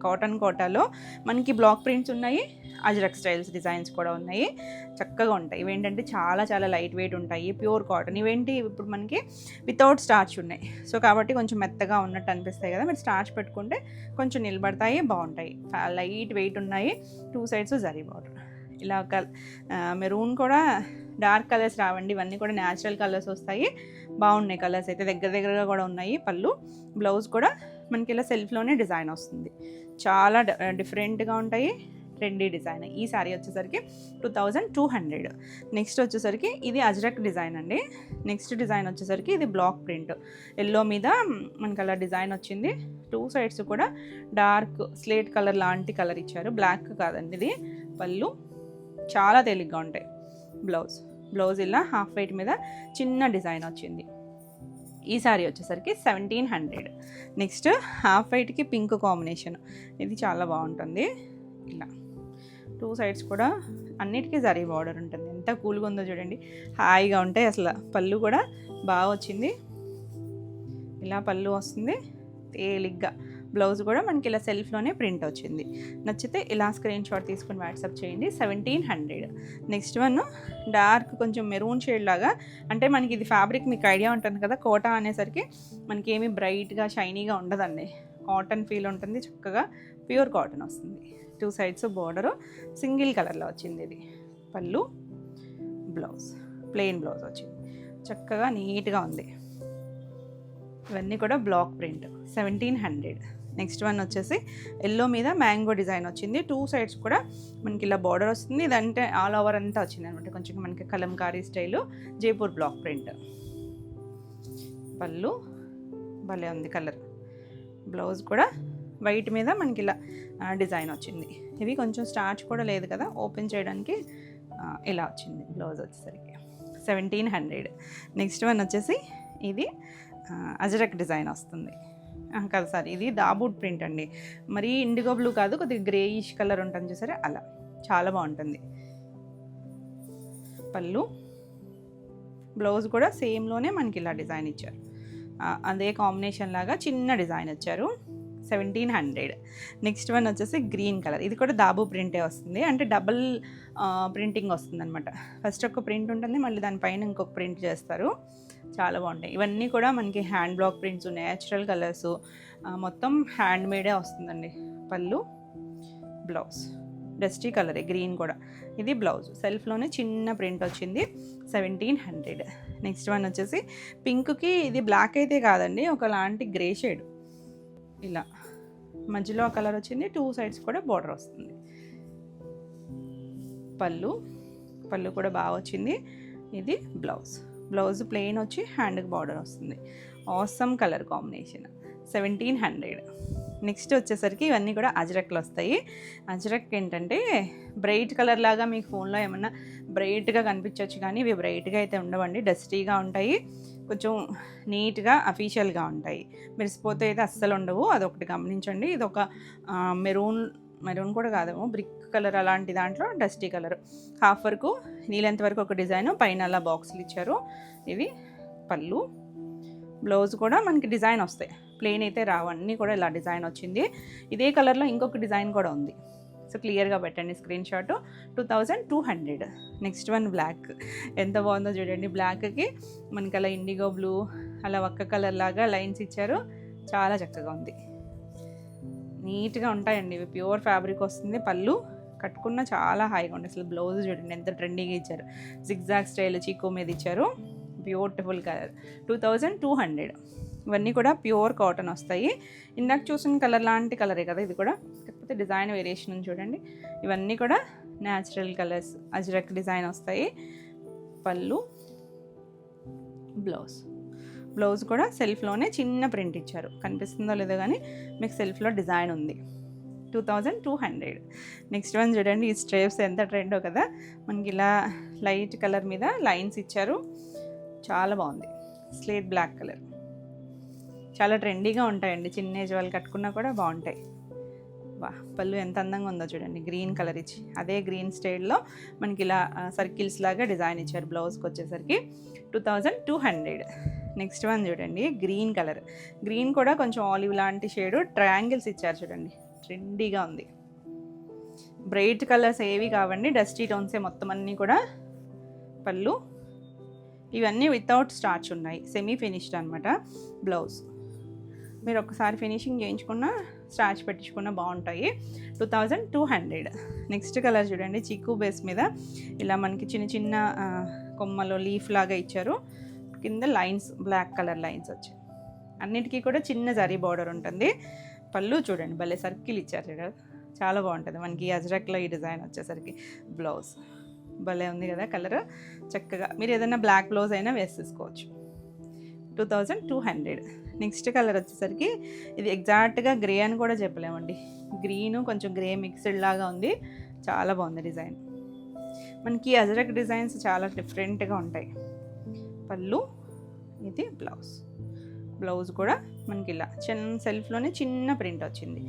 కాటన్ కోటాలో మనకి బ్లాక్ ప్రింట్స్ ఉన్నాయి, అజ్రక్ స్టైల్స్ డిజైన్స్ కూడా ఉన్నాయి. చక్కగా ఉంటాయి. ఇవేంటంటే చాలా చాలా లైట్ వెయిట్ ఉంటాయి, ప్యూర్ కాటన్. ఇవేంటి ఇప్పుడు మనకి వితౌట్ స్టార్చ్ ఉన్నాయి, సో కాబట్టి కొంచెం మెత్తగా ఉన్నట్టు అనిపిస్తాయి కదా, మీరు స్టార్చ్ పెట్టుకుంటే కొంచెం నిలబడతాయి, బాగుంటాయి. లైట్ వెయిట్ ఉన్నాయి. 2 సైడ్స్ జరీ బార్డర్. ఇలా మెరూన్ కూడా డార్క్ కలర్స్ రావండి, ఇవన్నీ కూడా న్యాచురల్ కలర్స్ వస్తాయి. బాగున్నాయి కలర్స్ అయితే, దగ్గరగా కూడా ఉన్నాయి. పళ్ళు, బ్లౌజ్ కూడా మనకి ఇలా సెల్ఫ్లోనే డిజైన్ వస్తుంది. చాలా డిఫరెంట్గా ఉంటాయి, ట్రెండీ డిజైన్. ఈ శారీ వచ్చేసరికి 2200. నెక్స్ట్ వచ్చేసరికి ఇది అజ్రక్ డిజైన్ అండి. నెక్స్ట్ డిజైన్ వచ్చేసరికి ఇది బ్లాక్ ప్రింట్, ఎల్లో మీద మనకి అలా డిజైన్ వచ్చింది. 2 సైడ్స్ కూడా డార్క్ స్లేట్ కలర్ లాంటి కలర్ ఇచ్చారు, బ్లాక్ కాదండి ఇది. పళ్ళు చాలా తేలిగ్గా ఉంటాయి. బ్లౌజ్ ఇలా హాఫ్ వైట్ మీద చిన్న డిజైన్ వచ్చింది. ఈ సారీ వచ్చేసరికి 1700. నెక్స్ట్ హాఫ్ వైట్కి పింక్ కాంబినేషన్, ఇది చాలా బాగుంటుంది. ఇలా 2 సైడ్స్ కూడా అన్నిటికీ జరీ బార్డర్ ఉంటుంది. ఎంత కూల్గా ఉందో చూడండి, హాయిగా ఉంటాయి అసలు. పళ్ళు కూడా బాగా వచ్చింది, ఇలా పళ్ళు వస్తుంది తేలిగ్గా. బ్లౌజ్ కూడా మనకి ఇలా సెల్ఫ్లోనే ప్రింట్ వచ్చింది. నచ్చితే ఇలా స్క్రీన్ షాట్ తీసుకుని వాట్సాప్ చేయండి. 1700. నెక్స్ట్ వన్ డార్క్ కొంచెం మెరూన్ షేడ్ లాగా, అంటే మనకి ఇది ఫ్యాబ్రిక్ మీకు ఐడియా ఉంటుంది కదా, కోటా అనేసరికి మనకి ఏమీ బ్రైట్గా షైనీగా ఉండదండి, కాటన్ ఫీల్ ఉంటుంది, చక్కగా ప్యూర్ కాటన్ వస్తుంది. 2 సైడ్స్ బోర్డరు సింగిల్ కలర్లో వచ్చింది. ఇది పళ్ళు, ప్లెయిన్ బ్లౌజ్ వచ్చింది, చక్కగా నీట్గా ఉంది. ఇవన్నీ కూడా బ్లాక్ ప్రింట్. 1700. నెక్స్ట్ వన్ వచ్చేసి ఎల్లో మీద మ్యాంగో డిజైన్ వచ్చింది. 2 సైడ్స్ కూడా మనకి ఇలా బార్డర్ వస్తుంది. ఇదంటే ఆల్ ఓవర్ అంతా వచ్చింది అనమాట, కొంచెం మనకి Kalamkari style, Jaipur block print. పళ్ళు భలే ఉంది కలర్. బ్లౌజ్ కూడా వైట్ మీద మనకి ఇలా డిజైన్ వచ్చింది. ఇవి కొంచెం స్టార్చ్ కూడా లేదు కదా, ఓపెన్ చేయడానికి ఇలా వచ్చింది బ్లౌజ్ వచ్చేసరికి. 1700. నెక్స్ట్ వన్ వచ్చేసి ఇది అజరక్ డిజైన్ వస్తుంది కదా సార్, ఇది దాబూట్ ప్రింట్ అండి. మరి ఇండిగో బ్లూ కాదు, కొద్దిగా గ్రేయిష్ కలర్ ఉంటుంది చూసారా, అలా చాలా బాగుంటుంది. పళ్ళు, బ్లౌజ్ కూడా సేమ్లోనే మనకి ఇలా డిజైన్ ఇచ్చారు, అదే కాంబినేషన్ లాగా చిన్న డిజైన్ ఇచ్చారు. 1700. నెక్స్ట్ వన్ వచ్చేసి గ్రీన్ కలర్, ఇది కూడా దాబు ప్రింటే వస్తుంది, అంటే డబుల్ ప్రింటింగ్ వస్తుంది అనమాట. ఫస్ట్ ఒక ప్రింట్ ఉంటుంది, మళ్ళీ దానిపైన ఇంకొక ప్రింట్ చేస్తారు. చాలా బాగుంటాయి. ఇవన్నీ కూడా మనకి hand block prints, natural colours, మొత్తం హ్యాండ్ మేడే వస్తుందండి. పళ్ళు, బ్లౌజ్ డస్టీ కలరే, గ్రీన్ కూడా. ఇది బ్లౌజ్ సెల్ఫ్లోనే చిన్న ప్రింట్ వచ్చింది. 1700. నెక్స్ట్ వన్ వచ్చేసి పింక్కి, ఇది బ్లాక్ అయితే కాదండి, ఒకలాంటి గ్రే షేడ్, ఇలా మధ్యలో కలర్ వచ్చింది. 2 సైడ్స్ కూడా బార్డర్ వస్తుంది. పళ్ళు కూడా బాగా వచ్చింది. ఇది బ్లౌజ్ ప్లెయిన్ వచ్చి హ్యాండ్కి బార్డర్ వస్తుంది. Awesome colour combination. 1700. నెక్స్ట్ వచ్చేసరికి ఇవన్నీ కూడా అజ్రక్లు వస్తాయి. అజ్రక్ ఏంటంటే బ్రైట్ కలర్ లాగా మీకు ఫోన్లో ఏమన్నా బ్రైట్గా కనిపించవచ్చు, కానీ ఇవి బ్రైట్గా అయితే ఉండవండి, డస్టీగా ఉంటాయి, కొంచెం నీట్గా అఫీషియల్గా ఉంటాయి. మెరిసిపోతే అయితే అస్సలు ఉండవు, అదొకటి గమనించండి. ఇది ఒక మెరూన్ కూడా కాదేమో, బ్రిక్ కలర్ అలాంటి దాంట్లో డస్టీ కలర్. హాఫ్ వరకు నీళ్ళెంత వరకు ఒక డిజైన్, పైన అలా బాక్సులు ఇచ్చారు. ఇవి పళ్ళు, బ్లౌజ్ కూడా మనకి డిజైన్ వస్తాయి, ప్లెయిన్ అయితే రావన్నీ కూడా ఇలా డిజైన్ వచ్చింది. ఇదే కలర్లో ఇంకొక డిజైన్ కూడా ఉంది, సో క్లియర్గా పెట్టండి screen shot. 2200. Next one block, ఎంత బాగుందో చూడండి. బ్లాక్కి మనకి అలా ఇండిగో బ్లూ అలా ఒక్క కలర్ లాగా లైన్స్ ఇచ్చారు, చాలా చక్కగా ఉంది, నీట్గా ఉంటాయండి. ఇవి ప్యూర్ ఫ్యాబ్రిక్ వస్తుంది. పళ్ళు, కట్టుకున్న చాలా హాయిగా ఉంది. అసలు బ్లౌజ్ చూడండి ఎంత ట్రెండీగా ఇచ్చారు. జిగ్జాగ్ స్టైల్ చీకో మీద ఇచ్చారు. Beautiful colour. 2200. ఇవన్నీ కూడా ప్యూర్ కాటన్ వస్తాయి. ఇందాక చూసిన కలర్ లాంటి కలరే కదా ఇది కూడా, కాకపోతే డిజైన్ వేరియేషన్ చూడండి. ఇవన్నీ కూడా న్యాచురల్ కలర్స్, అజ్రక్ డిజైన్ వస్తాయి. పళ్ళు, బ్లౌజ్ కూడా సెల్ఫ్లోనే చిన్న ప్రింట్ ఇచ్చారు. కనిపిస్తుందో లేదో కానీ మీకు సెల్ఫ్లో డిజైన్ ఉంది. 2200. నెక్స్ట్ వన్ చూడండి. ఈ స్ట్రేప్స్ ఎంత ట్రెండో కదా, మనకి ఇలా లైట్ కలర్ మీద లైన్స్ ఇచ్చారు. చాలా బాగుంది. స్లేట్ బ్లాక్ కలర్, చాలా ట్రెండీగా ఉంటాయండి. చిన్న ఏజ్ వాళ్ళు కట్టుకున్నా కూడా బాగుంటాయి. వా, పళ్ళు ఎంత అందంగా ఉందో చూడండి. గ్రీన్ కలర్ ఇచ్చి అదే గ్రీన్ స్టైల్లో మనకి ఇలా సర్కిల్స్ లాగా డిజైన్ ఇచ్చారు. బ్లౌజ్కి వచ్చేసరికి 2200. నెక్స్ట్ వన్ చూడండి. గ్రీన్ కలర్, గ్రీన్ కూడా కొంచెం ఆలివ్ లాంటి షేడు, ట్రయాంగిల్స్ ఇచ్చారు చూడండి. ట్రెండీగా ఉంది. బ్రైట్ కలర్స్ ఏవి కావండి, డస్టీ టోన్సే మొత్తం అన్నీ కూడా. పళ్ళు, ఇవన్నీ వితౌట్ స్టార్చ్ ఉన్నాయి, సెమీ ఫినిష్డ్ అనమాట. బ్లౌజ్ మీరు ఒకసారి ఫినిషింగ్ చేయించుకున్న, స్టార్చ్ పెట్టించుకున్న బాగుంటాయి. 2200. నెక్స్ట్ కలర్ చూడండి. చీకు బేస్ మీద ఇలా మనకి చిన్న చిన్న కొమ్మలో లీఫ్ లాగా ఇచ్చారు. కింద లైన్స్, బ్లాక్ కలర్ లైన్స్ వచ్చాయి. అన్నిటికీ కూడా చిన్న జరీ బార్డర్ ఉంటుంది. పళ్ళు చూడండి, భలే సర్కిల్ ఇచ్చారు చూడండి, చాలా బాగుంటుంది. మనకి అజ్రక్లో ఈ డిజైన్ వచ్చేసరికి. బ్లౌజ్ భలే ఉంది కదా కలర్. చక్కగా మీరు ఏదైనా బ్లాక్ బ్లౌజ్ అయినా వేసేసుకోవచ్చు. 2200. నెక్స్ట్ కలర్ వచ్చేసరికి ఇది ఎగ్జాక్ట్గా గ్రే అని కూడా చెప్పలేమండి. గ్రీను కొంచెం గ్రే మిక్స్డ్ లాగా ఉంది. చాలా బాగుంది డిజైన్. మనకి అజ్రక్ డిజైన్స్ చాలా డిఫరెంట్గా ఉంటాయి. పళ్ళు, ఇది బ్లౌజ్ కూడా మనకి ఇలా సెల్ఫ్లోనే చిన్న ప్రింట్ వచ్చింది.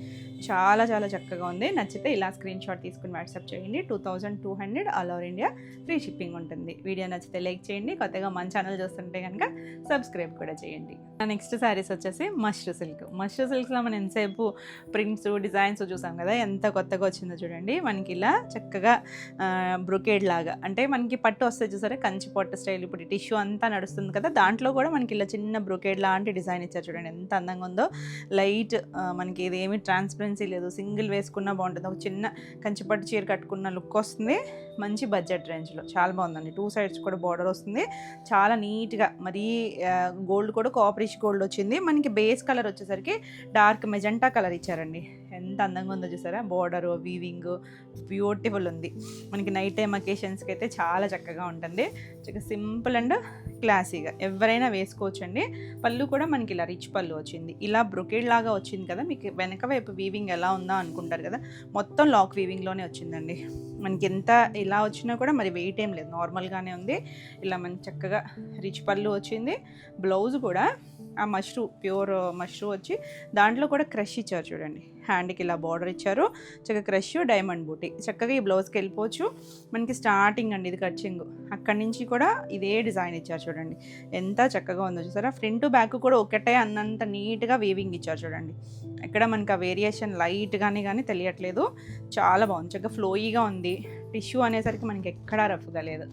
చాలా చాలా చక్కగా ఉంది. నచ్చితే ఇలా స్క్రీన్ షాట్ తీసుకుని వాట్సాప్ చేయండి. 2200 all over India free shipping ఉంటుంది. వీడియో నచ్చితే లైక్ చేయండి. కొత్తగా మన ఛానల్ చూస్తుంటే కనుక సబ్స్క్రైబ్ కూడా చేయండి. నెక్స్ట్ శారీస్ వచ్చేసి మష్రూ సిల్క్లో మనం ఎంతసేపు ప్రింట్స్, డిజైన్స్ చూసాం కదా, ఎంత కొత్తగా వచ్చిందో చూడండి. మనకి ఇలా చక్కగా బ్రొకేడ్ లాగా, అంటే మనకి పట్టు వస్తే చూసారా, కంచి పట్టు స్టైల్. ఇప్పుడు టిష్యూ అంతా నడుస్తుంది కదా, దాంట్లో కూడా మనకి ఇలా చిన్న బ్రొకేడ్ లాంటి డిజైన్ ఇచ్చారు చూడండి. ఎంత అందంగా ఉందో. లైట్ మనకి ఇదేమి ట్రాన్స్పరెన్సీ లేదు, సింగిల్ వేసుకున్నా బాగుంటుంది. ఒక చిన్న కంచిపట్టు చీర కట్టుకున్న లుక్ వస్తుంది. మంచి బడ్జెట్ రేంజ్లో చాలా బాగుందండి. 2 సైడ్స్ కూడా బార్డర్ వస్తుంది. చాలా నీట్గా, మరీ గోల్డ్ కూడా కాపరిష్ గోల్డ్ వచ్చింది. మనకి బేస్ కలర్ వచ్చేసరికి డార్క్ మెజెంటా కలర్ ఇచ్చారండి. ఎంత అందంగా ఉందో చూసారా. బార్డర్, వీవింగ్ బ్యూటిఫుల్ ఉంది. మనకి నైట్ టైం అకేషన్స్కి అయితే చాలా చక్కగా ఉంటుంది. చక్కగా సింపుల్ అండ్ క్లాసీగా ఎవరైనా వేసుకోవచ్చండి. పళ్ళు కూడా మనకి ఇలా రిచ్ పళ్ళు వచ్చింది. ఇలా బ్రొకేడ్ లాగా వచ్చింది కదా. మీకు వెనక వైపు వీవింగ్ ఎలా ఉందా అనుకుంటారు కదా, మొత్తం లాక్ వీవింగ్లోనే వచ్చిందండి. మనకి ఎంత ఇలా వచ్చినా కూడా మరి వెయిట్ ఏం లేదు, నార్మల్గానే ఉంది. ఇలా మనకి చక్కగా రిచ్ పళ్ళు వచ్చింది. బ్లౌజ్ కూడా ఆ ప్యూర్ మష్రూ వచ్చి దాంట్లో కూడా క్రష్ ఇచ్చారు చూడండి. హ్యాండ్కి ఇలా బార్డర్ ఇచ్చారు. చక్కగా క్రష్, డైమండ్ బూటీ. చక్కగా ఈ బ్లౌజ్కి వెళ్ళిపోవచ్చు. మనకి స్టార్టింగ్ అండి ఇది కట్చింగ్, అక్కడి నుంచి కూడా ఇదే డిజైన్ ఇచ్చారు చూడండి. ఎంత చక్కగా ఉందో చూసారా. ఫ్రంట్ బ్యాక్ కూడా ఒకటే అన్నంత నీట్గా వీవింగ్ ఇచ్చారు చూడండి. ఇక్కడ మనకి ఆ వేరియేషన్ లైట్గానే కానీ తెలియట్లేదు. చాలా బాగుంది. చక్కగా ఫ్లోయీగా ఉంది. టిష్యూ అనేసరికి మనకి ఎక్కడా రఫ్గా లేదు.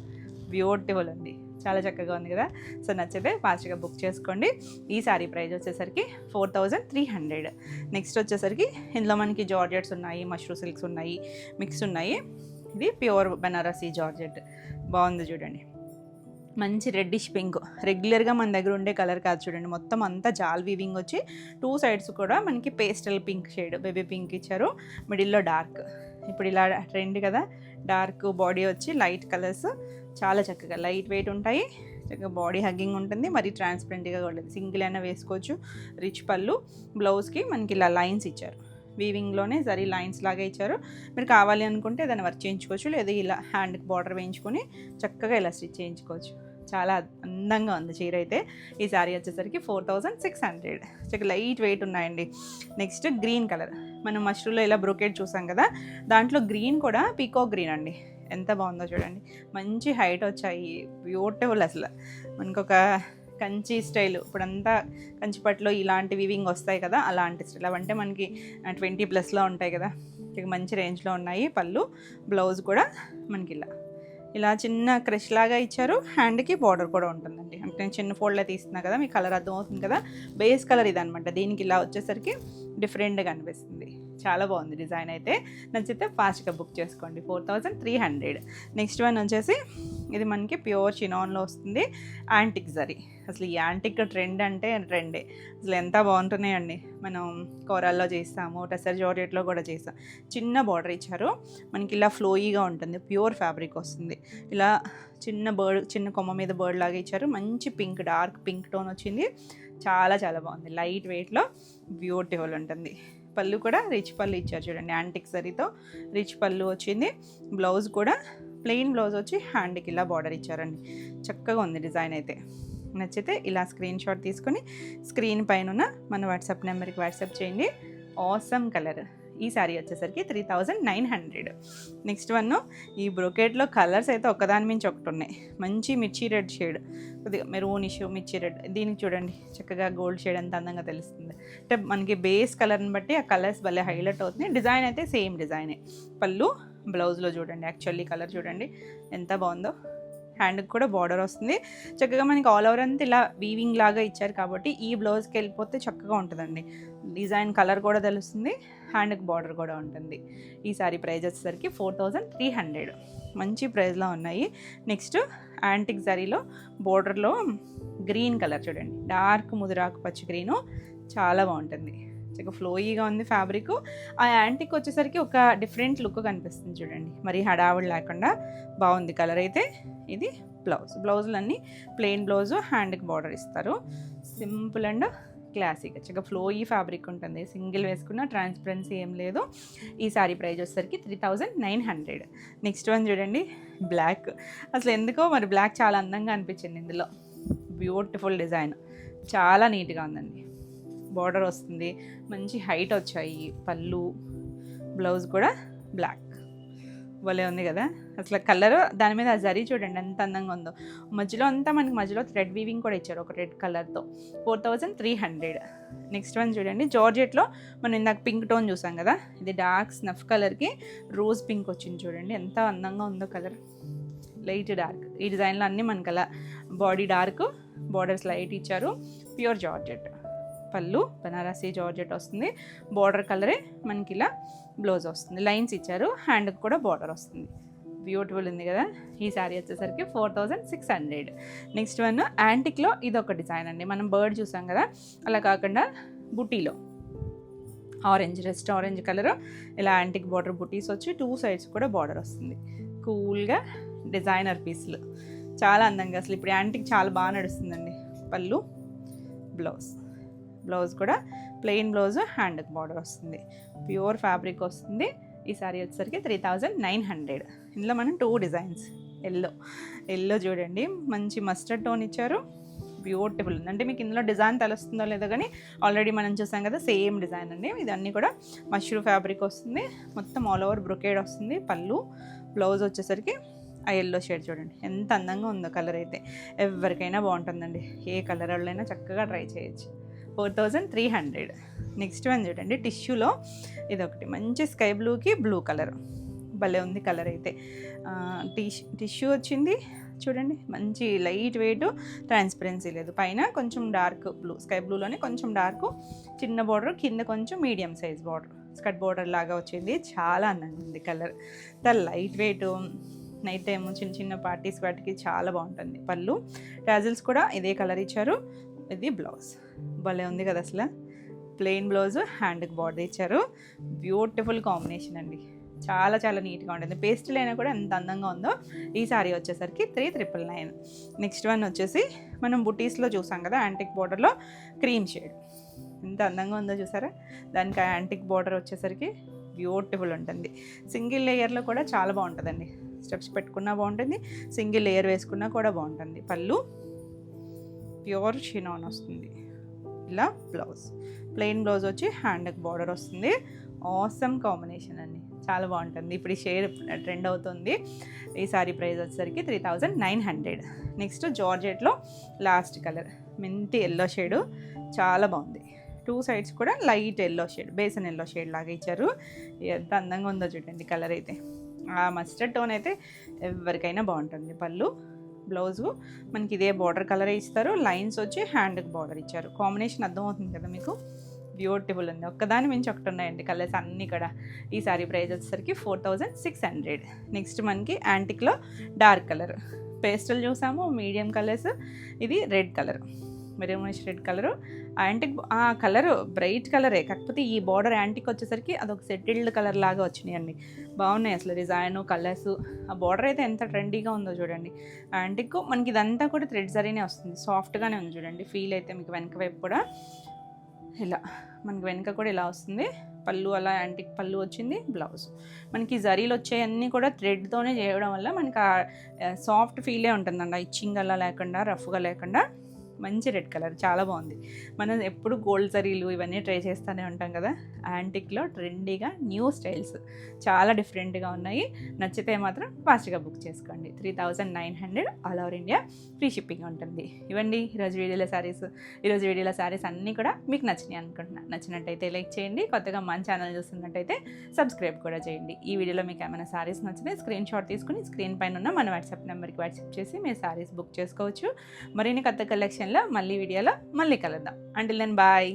బ్యూటిఫుల్ ఉంది. చాలా చక్కగా ఉంది కదా. సో నచ్చితే ఫాస్ట్గా బుక్ చేసుకోండి. ఈ శారీ ప్రైస్ వచ్చేసరికి 4300. నెక్స్ట్ వచ్చేసరికి ఇందులో మనకి జార్జెట్స్ ఉన్నాయి, మష్రూ సిల్క్స్ ఉన్నాయి, మిక్స్ ఉన్నాయి. ఇది ప్యూర్ బనారసీ జార్జెట్. బాగుంది చూడండి. మంచి రెడ్డిష్ పింక్, రెగ్యులర్గా మన దగ్గర ఉండే కలర్ కాదు చూడండి. మొత్తం అంతా జాల్ వీవింగ్ వచ్చి 2 సైడ్స్ కూడా మనకి pastel pink shade, baby pink ఇచ్చారు. మిడిల్లో డార్క్. ఇప్పుడు ఇలా ట్రెండ్ కదా, డార్క్ బాడీ వచ్చి లైట్ కలర్స్. చాలా చక్కగా లైట్ వెయిట్ ఉంటాయి. చక్కగా బాడీ హగ్గింగ్ ఉంటుంది. మరి ట్రాన్స్పరెంట్గా కూడా సింగిల్ అయినా వేసుకోవచ్చు. రిచ్ పళ్ళు. బ్లౌజ్కి మనకి ఇలా లైన్స్ ఇచ్చారు. వీవింగ్లోనే జరీ లైన్స్ లాగా ఇచ్చారు. మీరు కావాలి అనుకుంటే దాన్ని వర్క్ చేయించుకోవచ్చు, లేదా ఇలా హ్యాండ్కి బార్డర్ వేయించుకొని చక్కగా ఇలా స్టిచ్ చేయించుకోవచ్చు. చాలా అందంగా ఉంది చీర అయితే. ఈ శారీ వచ్చేసరికి 4600. చక్కగా లైట్ వెయిట్ ఉన్నాయండి. Next green colour. మనం మష్రూలో ఇలా బ్రోకెట్ చూసాం కదా, దాంట్లో గ్రీన్ కూడా పీకాక్ గ్రీన్ అండి. ఎంత బాగుందో చూడండి. మంచి హైట్ వచ్చాయి. బ్యూటిఫుల్ అసలు. మనకు ఒక కంచి స్టైల్, ఇప్పుడంతా కంచిపట్లో ఇలాంటి వీవింగ్ వస్తాయి కదా, అలాంటి స్టైల్. అవంటే మనకి 20+ ఉంటాయి కదా, మంచి రేంజ్లో ఉన్నాయి. పళ్ళు, బ్లౌజ్ కూడా మనకి ఇలా చిన్న క్రష్ లాగా ఇచ్చారు. హ్యాండ్కి బార్డర్ కూడా ఉంటుందండి. అంటే నేను చిన్న ఫోల్డ్లో తీస్తున్నా కదా, మీకు కలర్ అర్థమవుతుంది కదా. బేస్ కలర్ ఇదనమాట. దీనికి ఇలా వచ్చేసరికి డిఫరెంట్గా అనిపిస్తుంది. చాలా బాగుంది డిజైన్ అయితే. నచ్చితే ఫాస్ట్గా బుక్ చేసుకోండి. 4300. నెక్స్ట్ వన్ వచ్చేసి ఇది మనకి ప్యూర్ చినాన్లో వస్తుంది, యాంటిక్ జరీ. అసలు ఈ యాంటిక్ ట్రెండ్ అంటే ట్రెండే, అసలు ఎంత బాగుంటున్నాయండి. మనం కోరాల్లో చేస్తాము, టెసర్ జార్జెట్లో కూడా చేస్తాం. చిన్న బార్డర్ ఇచ్చారు మనకి, ఇలా ఫ్లోయీగా ఉంటుంది, ప్యూర్ ఫ్యాబ్రిక్ వస్తుంది. ఇలా చిన్న కొమ్మ మీద బర్డ్ లాగా ఇచ్చారు. మంచి పింక్, డార్క్ పింక్ టోన్ వచ్చింది. చాలా చాలా బాగుంది, లైట్ వెయిట్లో బ్యూటిఫుల్ ఉంటుంది. పళ్ళు కూడా రిచ్ పళ్ళు ఇచ్చారు చూడండి, యాంటిక్ జరీతో రిచ్ పళ్ళు వచ్చింది. బ్లౌజ్ కూడా ప్లెయిన్ బ్లౌజ్ వచ్చి హ్యాండ్కి ఇలా బార్డర్ ఇచ్చారండి. చక్కగా ఉంది డిజైన్ అయితే. నచ్చితే ఇలా స్క్రీన్ షాట్ తీసుకొని స్క్రీన్ పైన ఉన్న మన వాట్సాప్ నెంబర్కి వాట్సాప్ చేయండి. Awesome colour. ఈ శారీ వచ్చేసరికి 3900. నెక్స్ట్ వన్, ఈ బ్రొకెట్లో కలర్స్ అయితే ఒక్కదాని మించి ఒకటి ఉన్నాయి. మంచి మిర్చి రెడ్ షేడ్, కొద్దిగా మెరూనిష్ మిర్చి రెడ్. దీనికి చూడండి చక్కగా గోల్డ్ షేడ్ ఎంత అందంగా తెలుస్తుంది. అంటే మనకి బేస్ కలర్ని బట్టి ఆ కలర్స్ భలే హైలైట్ అవుతుంది. డిజైన్ అయితే సేమ్ డిజైనే. పళ్ళు బ్లౌజ్లో చూడండి, యాక్చువల్లీ కలర్ చూడండి ఎంత బాగుందో. హ్యాండ్కి కూడా బార్డర్ వస్తుంది. చక్కగా మనకి ఆల్ ఓవర్ అంతా ఇలా వీవింగ్ లాగా ఇచ్చారు కాబట్టి ఈ బ్లౌజ్కి వెళ్ళిపోతే చక్కగా ఉంటుందండి. డిజైన్ కలర్ కూడా తెలుస్తుంది, హ్యాండ్కి బార్డర్ కూడా ఉంటుంది. ఈ సారీ ప్రైస్ వచ్చేసరికి 4300. మంచి ప్రైస్లో ఉన్నాయి. నెక్స్ట్ యాంటిక్ జరీలో బోర్డర్లో గ్రీన్ కలర్ చూడండి, డార్క్ ముదురాకు పచ్చి గ్రీను, చాలా బాగుంటుంది. చక్కగా ఫ్లోయీగా ఉంది ఫ్యాబ్రిక్. ఆ యాంటిక్ వచ్చేసరికి ఒక డిఫరెంట్ లుక్ కనిపిస్తుంది చూడండి, మరి హడావుడి లేకుండా బాగుంది కలర్ అయితే. ఇది బ్లౌజులన్నీ ప్లెయిన్ బ్లౌజు, హ్యాండ్కి బార్డర్ ఇస్తారు. సింపుల్ అండ్ క్లాసిక్, చక్కగా ఫ్లోయీ ఫ్యాబ్రిక్ ఉంటుంది. సింగిల్ వేసుకున్న ట్రాన్స్పరెన్సీ ఏం లేదు. ఈ సారీ ప్రైస్ వచ్చేసరికి 3900. నెక్స్ట్ వన్ చూడండి, బ్లాక్. అసలు ఎందుకో మరి బ్లాక్ చాలా అందంగా అనిపించింది ఇందులో. బ్యూటిఫుల్ డిజైన్, చాలా నీట్గా ఉందండి. బార్డర్ వస్తుంది, మంచి హైట్ వచ్చాయి. పళ్ళు బ్లౌజ్ కూడా బ్లాక్, భలే ఉంది కదా. అసలు కలర్ దాని మీద ఆ జరీ చూడండి ఎంత అందంగా ఉందో. మధ్యలో అంతా మనకి మధ్యలో థ్రెడ్ వీవింగ్ కూడా ఇచ్చారు ఒక రెడ్ కలర్తో. 4300. నెక్స్ట్ వన్ చూడండి, జార్జెట్లో మనం ఇందాక పింక్ టోన్ చూసాం కదా, ఇది డార్క్ స్నఫ్ కలర్కి రోజ్ పింక్ వచ్చింది చూడండి ఎంత అందంగా ఉందో కలర్. లైట్ డార్క్, ఈ డిజైన్లో అన్నీ మనకి అలా బాడీ డార్క్, బార్డర్స్ లైట్ ఇచ్చారు. Pure georgette. పళ్ళు బనారసీ జార్జెట్ వస్తుంది. బార్డర్ కలరే మనకి ఇలా బ్లౌజ్ వస్తుంది, లైన్స్ ఇచ్చారు. హ్యాండ్కి కూడా బార్డర్ వస్తుంది. బ్యూటిఫుల్ ఉంది కదా. ఈ శారీ వచ్చేసరికి 4600. నెక్స్ట్ వన్ యాంటిక్లో ఇది ఒక డిజైన్ అండి. మనం బర్డ్ చూసాం కదా, అలా కాకుండా బుటీలో ఆరెంజ్, రెస్ట్ ఆరెంజ్ కలర్, ఇలా యాంటిక్ బార్డర్ బుటీస్ వచ్చి 2 సైడ్స్ కూడా బార్డర్ వస్తుంది. కూల్గా డిజైనర్ పీస్లు, చాలా అందంగా. అసలు ఇప్పుడు యాంటిక్ చాలా బాగా నడుస్తుందండి. పళ్ళు బ్లౌజ్ కూడా ప్లెయిన్ బ్లౌజ్, హ్యాండ్కి బార్డర్ వస్తుంది. ప్యూర్ ఫ్యాబ్రిక్ వస్తుంది. ఈ సారీ వచ్చేసరికి 3900. ఇందులో మనం 2 డిజైన్స్. ఎల్లో చూడండి, మంచి మస్టర్డ్ టోన్ ఇచ్చారు. బ్యూటిఫుల్ ఉంది. అంటే మీకు ఇందులో డిజైన్ తెలుస్తుందో లేదో కానీ ఆల్రెడీ మనం చూసాం కదా, సేమ్ డిజైన్ అండి. ఇదన్నీ కూడా మష్రూ ఫ్యాబ్రిక్ వస్తుంది. మొత్తం ఆల్ ఓవర్ బ్రొకేడ్ వస్తుంది. పళ్ళు బ్లౌజ్ వచ్చేసరికి ఆ ఎల్లో షేడ్ చూడండి ఎంత అందంగా ఉందో. కలర్ అయితే ఎవరికైనా బాగుంటుందండి, ఏ కలర్ వాళ్ళైనా చక్కగా ట్రై చేయొచ్చు. 4300. నెక్స్ట్ వన్ చూడండి, టిష్యూలో ఇదొకటి మంచి స్కై బ్లూకి బ్లూ కలర్, భలే ఉంది కలర్ అయితే. టిష్యూ వచ్చింది చూడండి, మంచి లైట్ వెయిట్, ట్రాన్స్పరెన్సీ లేదు. పైన కొంచెం డార్క్ బ్లూ, స్కై బ్లూలోనే కొంచెం డార్క్, చిన్న బార్డర్, కింద కొంచెం medium size border, skirt border లాగా వచ్చింది. చాలా అందంగా ఉంది colour. Light weight, night time చిన్న చిన్న పార్టీస్ వాటికి చాలా బాగుంటుంది. పళ్ళు టాజిల్స్ కూడా ఇదే కలర్ ఇచ్చారు. ఇది బ్లౌజ్, భలే ఉంది కదా అసలు. ప్లెయిన్ బ్లౌజ్, హ్యాండ్కి బార్డర్ ఇచ్చారు. బ్యూటిఫుల్ కాంబినేషన్ అండి, చాలా చాలా నీట్గా ఉంటుంది. పేస్టల్ అయినా కూడా ఎంత అందంగా ఉందో. ఈ సారీ వచ్చేసరికి 3999. నెక్స్ట్ వన్ వచ్చేసి మనం బుటీస్లో చూసాం కదా, యాంటిక్ బార్డర్లో క్రీమ్ షేడ్ ఎంత అందంగా ఉందో చూసారా. దానికి యాంటిక్ బార్డర్ వచ్చేసరికి బ్యూటిఫుల్ ఉంటుంది. సింగిల్ లేయర్లో కూడా చాలా బాగుంటుందండి. స్టెప్స్ పెట్టుకున్నా బాగుంటుంది, సింగిల్ లేయర్ వేసుకున్నా కూడా బాగుంటుంది. పళ్ళు ప్యూర్ షినాన్ వస్తుంది. ఇలా బ్లౌజ్, ప్లెయిన్ బ్లౌజ్ వచ్చి హ్యాండ్కి బార్డర్ వస్తుంది. ఆసమ్ కాంబినేషన్ అండి, చాలా బాగుంటుంది. ఇప్పుడు ఈ షేడ్ ట్రెండ్ అవుతుంది. ఈ సారీ ప్రైస్ వచ్చేసరికి 3900. నెక్స్ట్ జార్జెట్లో లాస్ట్ కలర్ మెంతి ఎల్లో షేడు, చాలా బాగుంది. 2 సైడ్స్ కూడా light yellow shade, besan yellow shade లాగా ఇచ్చారు. ఎంత అందంగా ఉందో చూడండి కలర్ అయితే. ఆ మస్టర్డ్ టోన్ అయితే ఎవరికైనా బాగుంటుంది. పళ్ళు బ్లౌజు మనకి ఇదే బార్డర్ కలరే ఇస్తారు. లైన్స్ వచ్చి హ్యాండ్కి బార్డర్ ఇచ్చారు. కాంబినేషన్ అర్థమవుతుంది కదా మీకు. బ్యూటిఫుల్ ఉంది. ఒక్కదాని మించి ఒకటి ఉన్నాయండి కలర్స్ అన్నీ కూడా. ఈ సారీ ప్రైస్ వచ్చేసరికి 4600. నెక్స్ట్ మనకి యాంటిక్లో డార్క్ కలర్, పేస్టల్ చూసాము, మీడియం కలర్స్, ఇది red colour, maroonish red colour. Antique ఆ కలరు బ్రైట్ కలరే, కాకపోతే ఈ బార్డర్ యాంటిక్ వచ్చేసరికి అదొక సెటిల్డ్ కలర్ లాగా వచ్చినాయండి. బాగున్నాయి అసలు డిజైను, కలర్స్. ఆ బార్డర్ అయితే ఎంత ట్రెండీగా ఉందో చూడండి. యాంటిక్ మనకి ఇదంతా కూడా థ్రెడ్ జరీనే వస్తుంది, సాఫ్ట్గానే ఉంది చూడండి. ఫీల్ అయితే మీకు వెనక వైపు కూడా ఇలా, మనకి వెనక కూడా ఇలా వస్తుంది. పళ్ళు అలా యాంటిక్ పళ్ళు వచ్చింది. బ్లౌజ్ మనకి జరీలు వచ్చేవన్నీ కూడా థ్రెడ్తోనే చేయడం వల్ల మనకి సాఫ్ట్ ఫీలే ఉంటుందండి. ఇచ్చింగ్ అలా లేకుండా, రఫ్గా లేకుండా. మంచి రెడ్ కలర్, చాలా బాగుంది. మనం ఎప్పుడు గోల్డ్ జరీలు ఇవన్నీ ట్రై చేస్తూనే ఉంటాం కదా. యాంటిక్లో ట్రెండీగా న్యూ స్టైల్స్ చాలా డిఫరెంట్గా ఉన్నాయి. నచ్చితే మాత్రం ఫాస్ట్గా బుక్ చేసుకోండి. 3900 all over India, free shipping ఉంటుంది. ఇవ్వండి ఈరోజు వీడియోలో శారీస్ అన్నీ కూడా మీకు నచ్చినాయి అనుకుంటున్నాను. నచ్చినట్టయితే లైక్ చేయండి. కొత్తగా మన ఛానల్ చూస్తున్నట్టయితే సబ్స్క్రైబ్ కూడా చేయండి. ఈ వీడియోలో మీకు ఏమైనా శారీస్ నచ్చితే స్క్రీన్ షాట్ తీసుకుని స్క్రీన్ పైన ఉన్న మన వాట్సాప్ నెంబర్కి వాట్సాప్ చేసి మీరు శారీస్ బుక్ చేసుకోవచ్చు. మరిన్ని కొత్త కలెక్షన్ మళ్ళీ వీడియోలో మళ్ళీ కలుద్దాం. Until then bye.